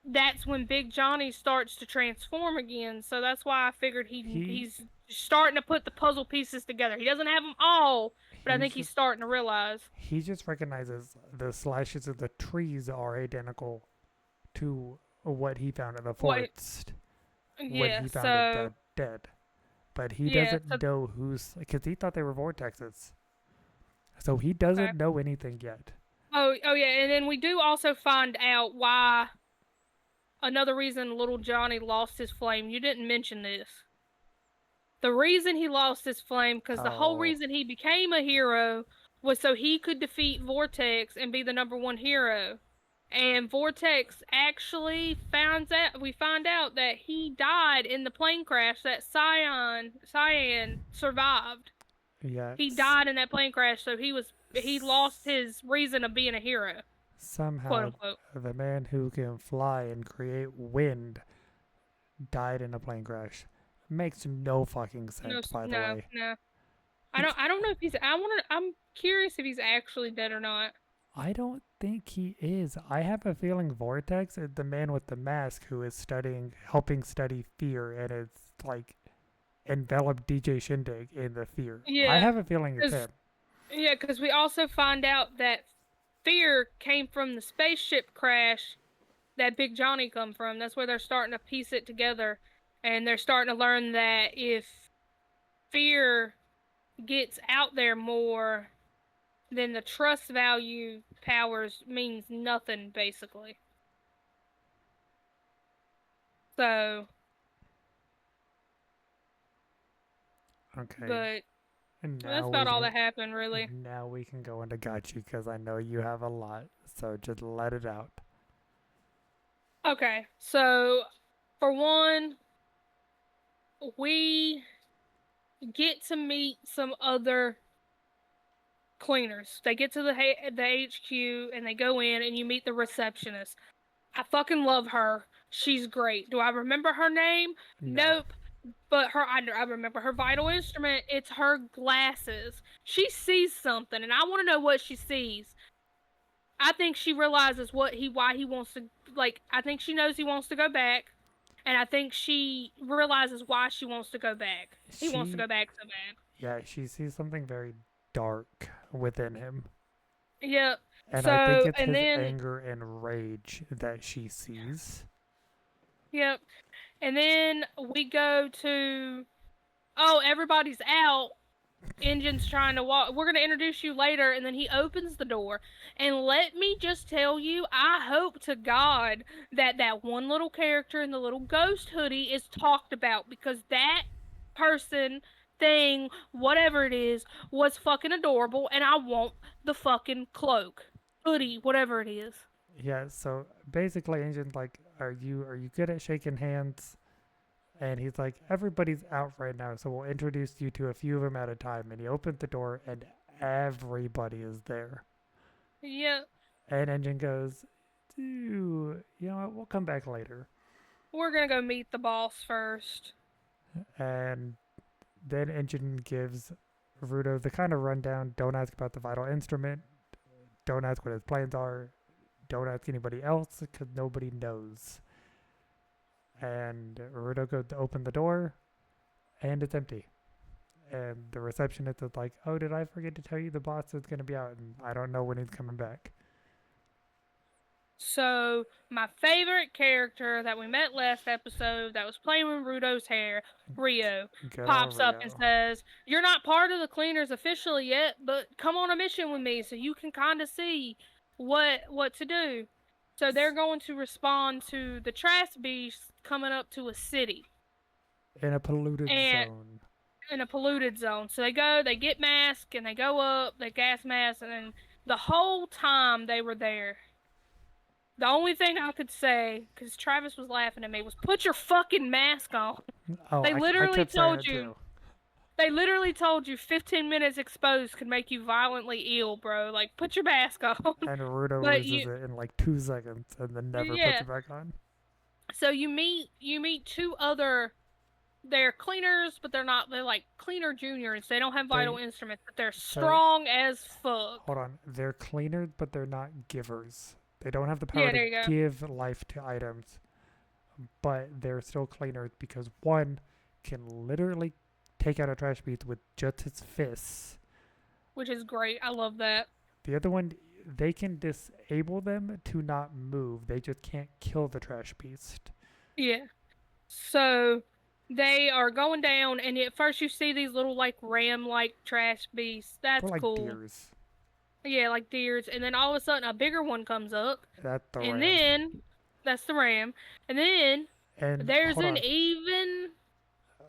that's when Big Johnny starts to transform again. So that's why I figured he's starting to put the puzzle pieces together. He doesn't have them all, but I think he's starting to realize. He just recognizes the slashes of the trees are identical to what he found in the forest when he found it dead. But he doesn't know who's, because he thought they were vortexes. So he doesn't know anything yet. Oh yeah, and then we do also find out why. Another reason little Johnny lost his flame. You didn't mention this. The reason he lost his flame, because the whole reason he became a hero was so he could defeat Vortex and be the #1 hero. And Vortex actually we find out that he died in the plane crash that Cyan survived. Yes. He died in that plane crash, so he lost his reason of being a hero. Somehow, quote unquote. The man who can fly and create wind died in a plane crash. Makes no fucking sense, by the way. No. I don't know if he's. I'm curious if he's actually dead or not. I don't think he is. I have a feeling Vortex is the man with the mask who is helping study fear, and it's like enveloped DJ Shindig in the fear. Yeah, I have a feeling it's him. Yeah, because we also find out that fear came from the spaceship crash that Big Johnny come from. That's where they're starting to piece it together, and they're starting to learn that if fear gets out there more, then the trust value powers means nothing, basically. So. Okay. But and that's about all that happened, really. Now we can go into Gotchi because I know you have a lot, so just let it out. Okay, so for one, we get to meet some other cleaners. They get to the HQ and they go in and you meet the receptionist. I fucking love her. She's great. Do I remember her name? Nope. But I remember her vital instrument. It's her glasses. She sees something, and I want to know what she sees. I think she realizes why he wants to, I think she knows he wants to go back, and I think she realizes why she wants to go back. He wants to go back so bad. Yeah, she sees something very dark within him. Yep. And I think it's his anger and rage that she sees. Yep. And then we go to, everybody's out. Engine's trying to walk. We're going to introduce you later. And then he opens the door. And let me just tell you, I hope to God that one little character in the little ghost hoodie is talked about. Because that person thing, whatever it is, was fucking adorable, and I want the fucking cloak, hoodie, whatever it is. Yeah, so basically Engine's like, are you good at shaking hands? And he's like, everybody's out right now, so we'll introduce you to a few of them at a time. And he opens the door, and everybody is there. Yeah, And Engine goes, you know what, we'll come back later. we're gonna go meet the boss first. And then Engine gives Rudo the kind of rundown. Don't ask about the vital instrument. Don't ask what his plans are. Don't ask anybody else because nobody knows. And Rudo goes to open the door, and it's empty. And the receptionist is like, "Oh, did I forget to tell you the boss is going to be out, and I don't know when he's coming back." So, my favorite character that we met last episode that was playing with Rudo's hair, Rio, Good pops old up and Rio. says, "You're not part of the cleaners officially yet, but come on a mission with me so you can kind of see what to do." So they're going to respond to the trash beast coming up to a city In a polluted and zone. in a polluted zone. So they get masked and they go up, they gas mask, and then the whole time they were there, the only thing I could say, because Travis was laughing at me, was put your fucking mask on. Oh, They I literally kept saying told it you. too. They literally told you 15 minutes exposed could make you violently ill, bro. Like, put your mask on. And Rudo But loses it in like 2 seconds and then never puts yeah. it back on. So you meet two other. They're cleaners, but they're like cleaner juniors. They don't have vital instruments, but they're strong as fuck. Hold on. They're cleaners, but they're not givers. They don't have the power Yeah, to there you go. give life to items, but they're still cleaners because one can literally take out a trash beast with just his fists. Which is great. I love that. The other one, they can disable them to not move. They just can't kill the trash beast. Yeah. So they are going down, and at first you see these little like ram-like trash beasts. That's They're like cool. deers. Yeah, like deers. And then all of a sudden a bigger one comes up, That's the and ram. then that's the ram, and then And there's hold an on. even.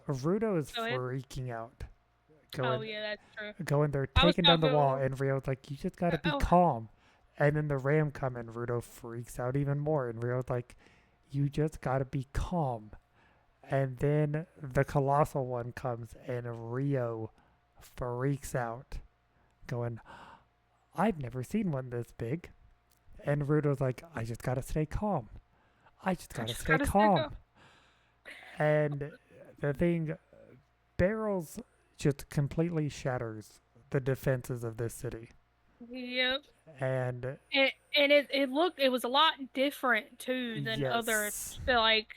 Rudo is Go ahead. freaking out. Oh yeah, that's true. Going there, I was taking down the talking- wall, and Rio's like, "You just gotta be Oh. calm." And then the ram come and Rudo freaks out even more, and Rio's like, "You just gotta be calm." And then the colossal one comes, and Rio freaks out, going, "I've never seen one this big." And Rudo's like, "I just gotta stay calm. I just gotta stay calm." And the thing, barrels just completely shatters the defenses of this city. Yep. And It was a lot different too than others. Like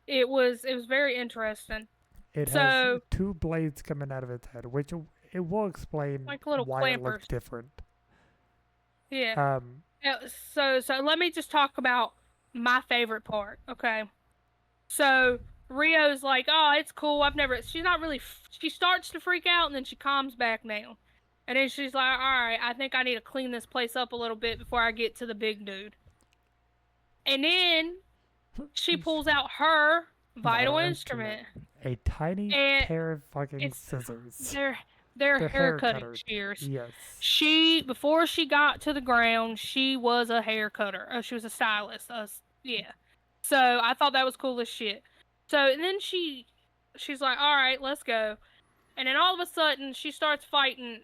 it was very interesting. It has two blades coming out of its head, which it will explain like little why clampers. it looks different. Yeah. So let me just talk about my favorite part, okay? So Rio's like, "Oh, it's cool. She's not really. She starts to freak out and then she calms back down, and then she's like, all right, I think I need to clean this place up a little bit before I get to the big dude." And then she pulls out her vital instrument. A tiny pair of fucking scissors. They're hair cutting shears. Yes. Before she got to the ground, she was a hair cutter. She was a stylist. Yeah. So I thought that was cool as shit. So and then she's like, all right, let's go. And then all of a sudden she starts fighting.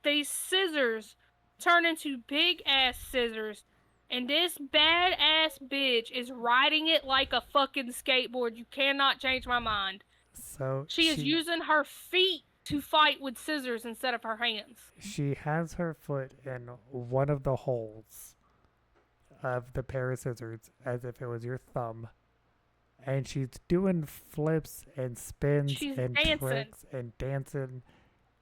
These scissors turn into big ass scissors. And this badass bitch is riding it like a fucking skateboard. You cannot change my mind. So she is using her feet to fight with scissors instead of her hands. She has her foot in one of the holes of the pair of scissors as if it was your thumb. And she's doing flips and spins and tricks and dancing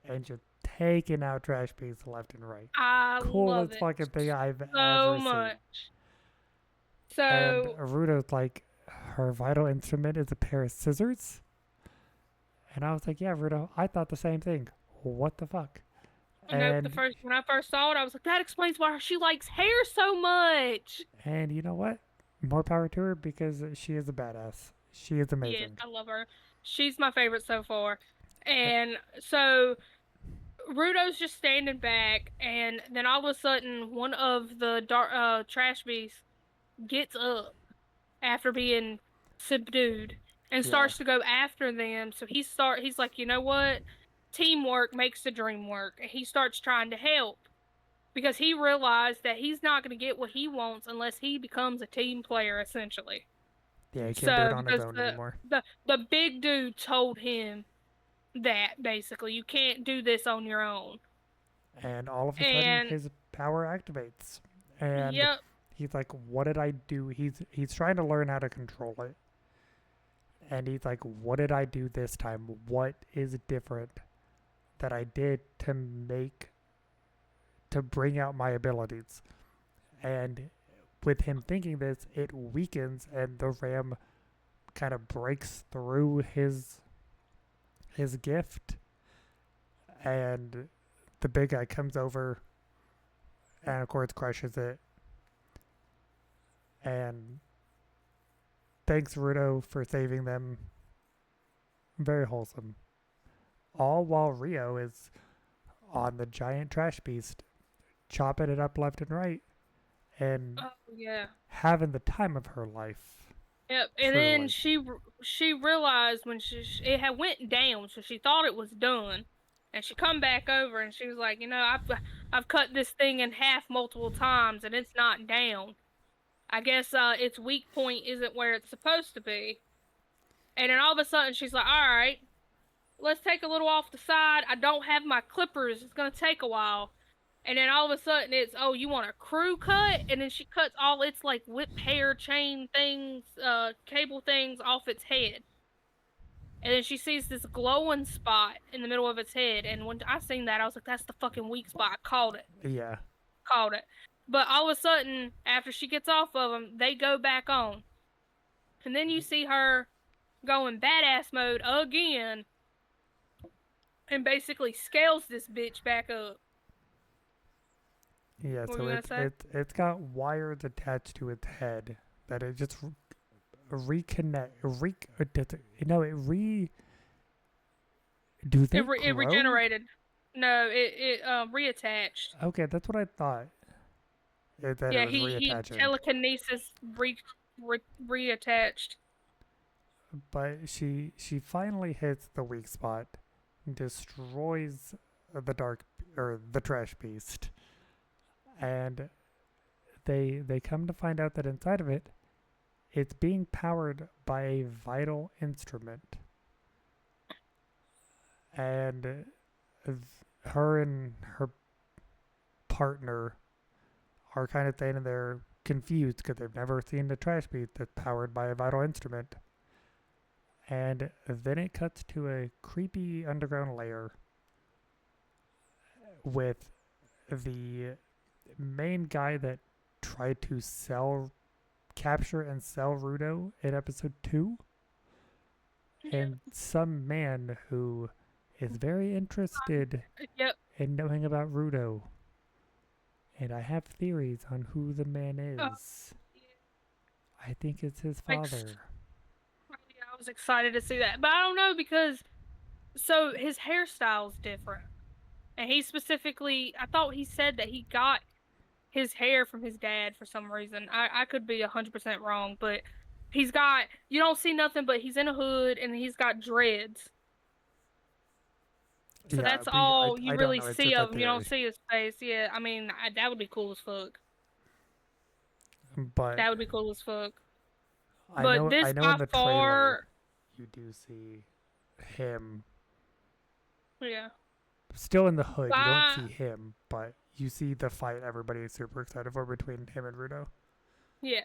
and just taking out trash beasts left and right. I Coolest love fucking thing I've so ever much. seen. So and Rudo's like, her vital instrument is a pair of scissors? And I was like, yeah, Rudo, I thought the same thing. What the fuck? And when I first saw it, I was like, that explains why she likes hair so much. And you know what? More power to her because she is a badass. She is amazing. Yes, I love her. She's my favorite so far. And so Rudo's just standing back, and then all of a sudden, one of the trash beasts gets up after being subdued and Yeah. starts to go after them. So he's like, you know what? Teamwork makes the dream work. And he starts trying to help because he realized that he's not going to get what he wants unless he becomes a team player, essentially. Yeah, he can't do it So on his because own anymore. the big dude told him that basically you can't do this on your own. And all of a sudden, And his power activates. And yep, he's like, what did I do? He's trying to learn how to control it. And he's like, what did I do this time? What is different that I did to bring out my abilities? And with him thinking this, it weakens and the ram kind of breaks through his gift, and the big guy comes over and of course crushes it. And thanks Rudo for saving them. Very wholesome. All while Rio is on the giant trash beast, chopping it up left and right, and oh yeah. having the time of her life. Yep, and then Truly. she realized when it had went down, so she thought it was done, and she come back over and she was like, you know, I've cut this thing in half multiple times and it's not down. I guess its weak point isn't where it's supposed to be. And then all of a sudden she's like, all right, let's take a little off the side. I don't have my clippers. It's gonna take a while. And then all of a sudden it's, oh, you want a crew cut? And then she cuts all its like whip hair chain things, cable things off its head. And then she sees this glowing spot in the middle of its head. And when I seen that, I was like, that's the fucking weak spot. I called it. Yeah. Called it. But all of a sudden, after she gets off of them, they go back on. And then you see her going badass mode again and basically scales this bitch back up. Yeah, What so were you gonna say? it's got wires attached to its head that it just reconnect it re do they It grow? regenerated. No, it reattached. Okay, that's what I thought. That it Yeah, was he reattaching. telekinesis reattached. But she finally hits the weak spot, destroys the trash beast, and they come to find out that inside of it, it's being powered by a vital instrument. And her and her partner are kind of standing there confused because they've never seen a trash beast that's powered by a vital instrument. And then it cuts to a creepy underground layer with the main guy that tried to capture and sell Rudo in episode 2, Yeah. and some man who is very interested Yep. in knowing about Rudo. And I have theories on who the man Uh, is. I think it's his ex- father. yeah, I was excited to see that, but I don't know because so his hairstyle's different, and he specifically, I thought he said that he got his hair from his dad for some reason. I could be 100% wrong, but he's got, you don't see nothing, but he's in a hood and he's got dreads. So Yeah, that's all you I don't really know. It's see just a of him. You don't theory. see his face. Yeah, I mean that would be cool as fuck. But That would be cool as fuck. I But know this I know in by the trailer far, you do see him yeah. still in the hood. You don't By see him, but you see the fight everybody is super excited for between him and Rudo. yeah,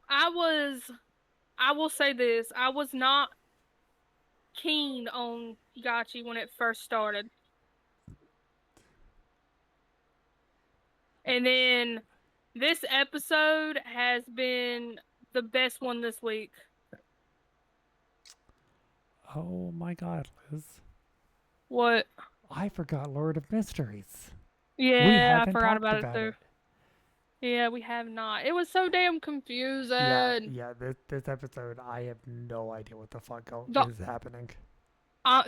I was. I will say this: I was not keen on Gachi when it first started, and then this episode has been the best one this week. Oh my god, Liz. What? I forgot Lord of Mysteries. We Yeah, I haven't forgot talked about it about too. it. Yeah, we have not. It was so damn Yeah, confusing. yeah, this episode I have no idea what the fuck The is happening.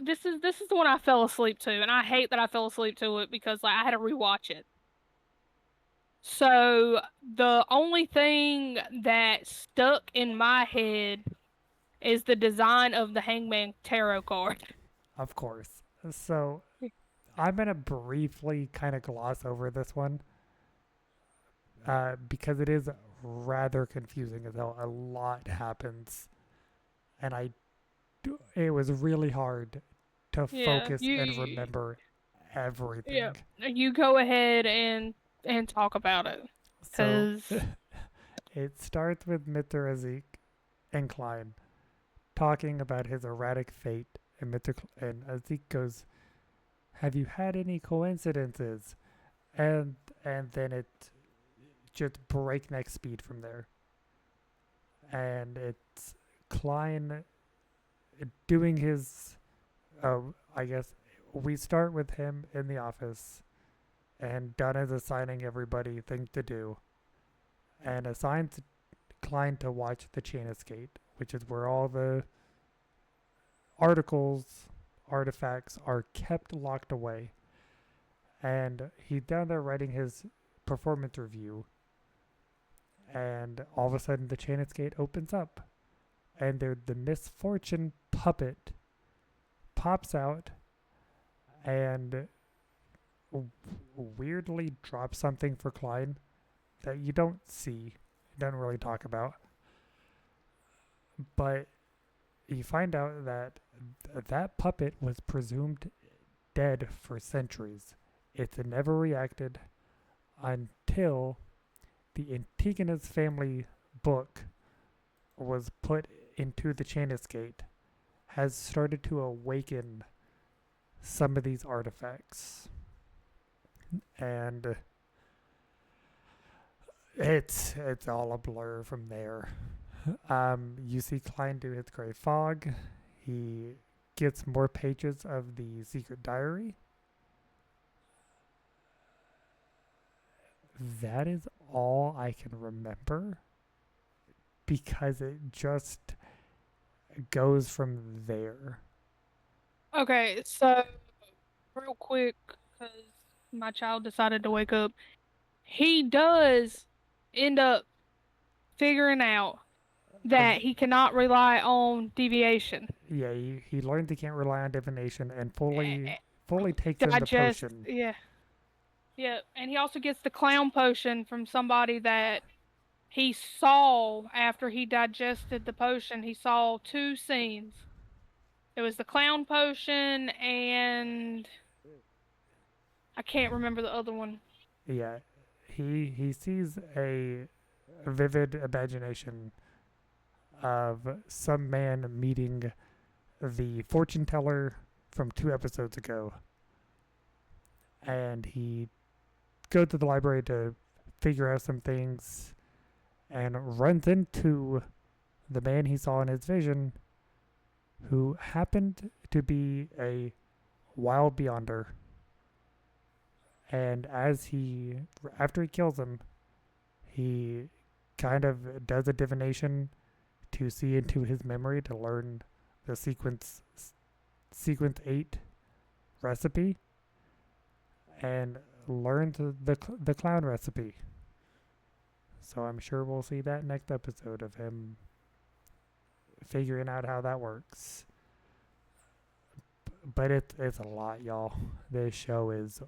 This is the one I fell asleep to, and I hate that I fell asleep to it because like I had to rewatch it. So the only thing that stuck in my head is the design of the Hangman Tarot card. Of course. So I'm gonna briefly kind of gloss over this one because it is rather confusing as hell. A lot happens, and it was really hard to Yeah, focus and remember yeah, everything. you go ahead and talk about it, So cause it starts with Mr. Zeke and Klein talking about his erratic fate, and and Zeke goes, "Have you had any coincidences?" And then it just breakneck speed from there, and it's Klein doing his. I guess we start with him in the office, and Dunn is assigning everybody things to do, and assigns Klein to watch the chain escape, which is where all the articles, artifacts are kept locked away. And he's down there writing his performance review, and all of a sudden the chain escape opens up, and the misfortune puppet pops out and weirdly drops something for Klein that you don't see, don't really talk about. But you find out that that puppet was presumed dead for centuries. It never reacted until the Antigonus family book was put into the chain escape, has started to awaken some of these artifacts. And it's all a blur from there. You see Klein do his gray fog. He gets more pages of the secret diary. That is all I can remember because it just goes from there. okay, so real quick, because my child decided to wake up, he does end up figuring out that he cannot rely on deviation. Yeah, he learns he can't rely on divination and Eh, fully takes in the Digest, potion. yeah, yeah, and he also gets the clown potion from somebody that he saw after he digested the potion. He saw two scenes. It was the clown potion, and I can't remember the other one. Yeah, he sees a vivid imagination of some man meeting the fortune teller from 2 episodes ago, and he goes to the library to figure out some things and runs into the man he saw in his vision, who happened to be a wild beyonder. And after he kills him, he kind of does a divination to see into his memory to learn the sequence 8 recipe, and learns the clown recipe. So I'm sure we'll see that next episode of him figuring out how that works. But it's a lot, y'all. This show is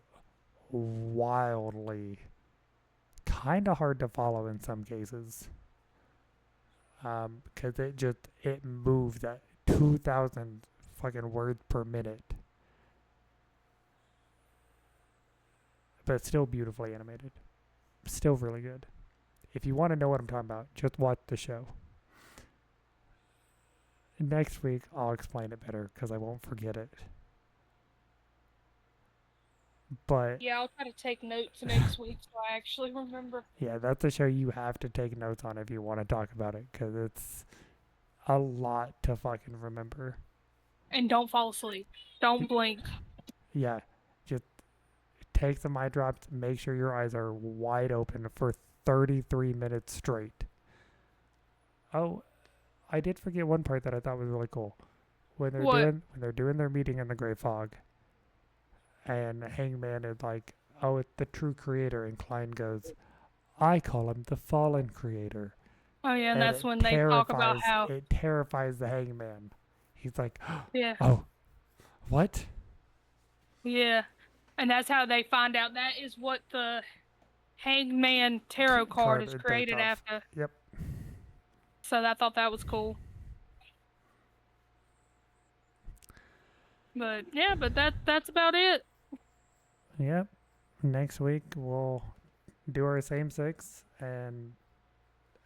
wildly kind of hard to follow in some cases, because it moves at 2,000 fucking words per minute, but still beautifully animated, still really good. If you want to know what I'm talking about, just watch the show. Next week I'll explain it better because I won't forget it. But Yeah, I'll try to take notes next week so I actually remember. yeah, that's a show you have to take notes on if you want to talk about it because it's a lot to fucking remember. And don't fall asleep. Don't blink. Yeah, just take some eye drops. Make sure your eyes are wide open for 33 minutes straight. Oh, I did forget one part that I thought was really cool. What? when they're doing their meeting in the Grey Fog, and Hangman is like, "Oh, it's the true creator," and Klein goes, "I call him the fallen creator," Oh yeah, and and that's when they talk about how it terrifies the Hangman. He's like, yeah, "Oh, what?" yeah, and that's how they find out that is what the Hangman tarot card is Is based created off. after. Yep. So I thought that was cool. But yeah, but that's about it. Yep. Next week we'll do our same six, and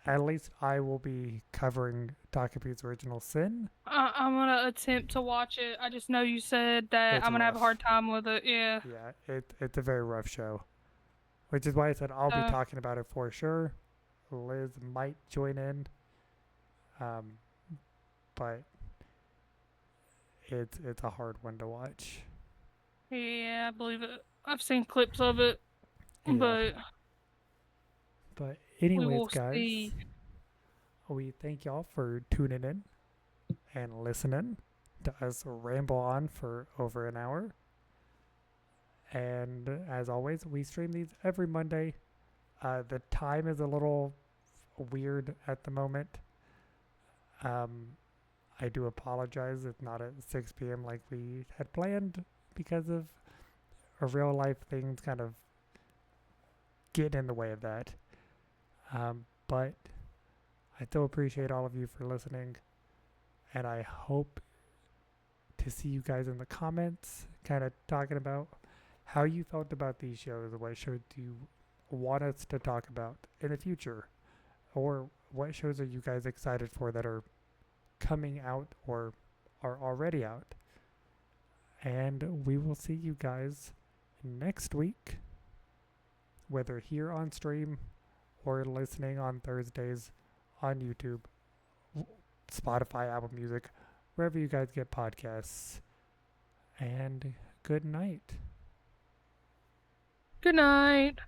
at least I will be covering Takapi's Original Sin. I'm gonna attempt to watch it. I just know you said that It's I'm gonna have a hard rough. time with it. Yeah. Yeah, it's a very rough show, which is why I said I'll be So talking about it for sure. Liz might join in, um, but it's a hard one to watch. yeah, I believe it. I've seen clips of it, Yeah, but but we anyways, will guys, see. we thank y'all for tuning in and listening to us ramble on for over an hour. And as always, we stream these every Monday. The time is a little weird at the moment. Um, I do apologize. It's not at 6 p.m. like we had planned because of a real life things kind of getting in the way of that. But I still appreciate all of you for listening. And I hope to see you guys in the comments kind of talking about how you felt about these shows. What shows do you want us to talk about in the future? Or what shows are you guys excited for that are coming out or are already out? And we will see you guys next week, whether here on stream or listening on Thursdays on YouTube, Spotify, Apple Music, wherever you guys get podcasts. And good night. Good night.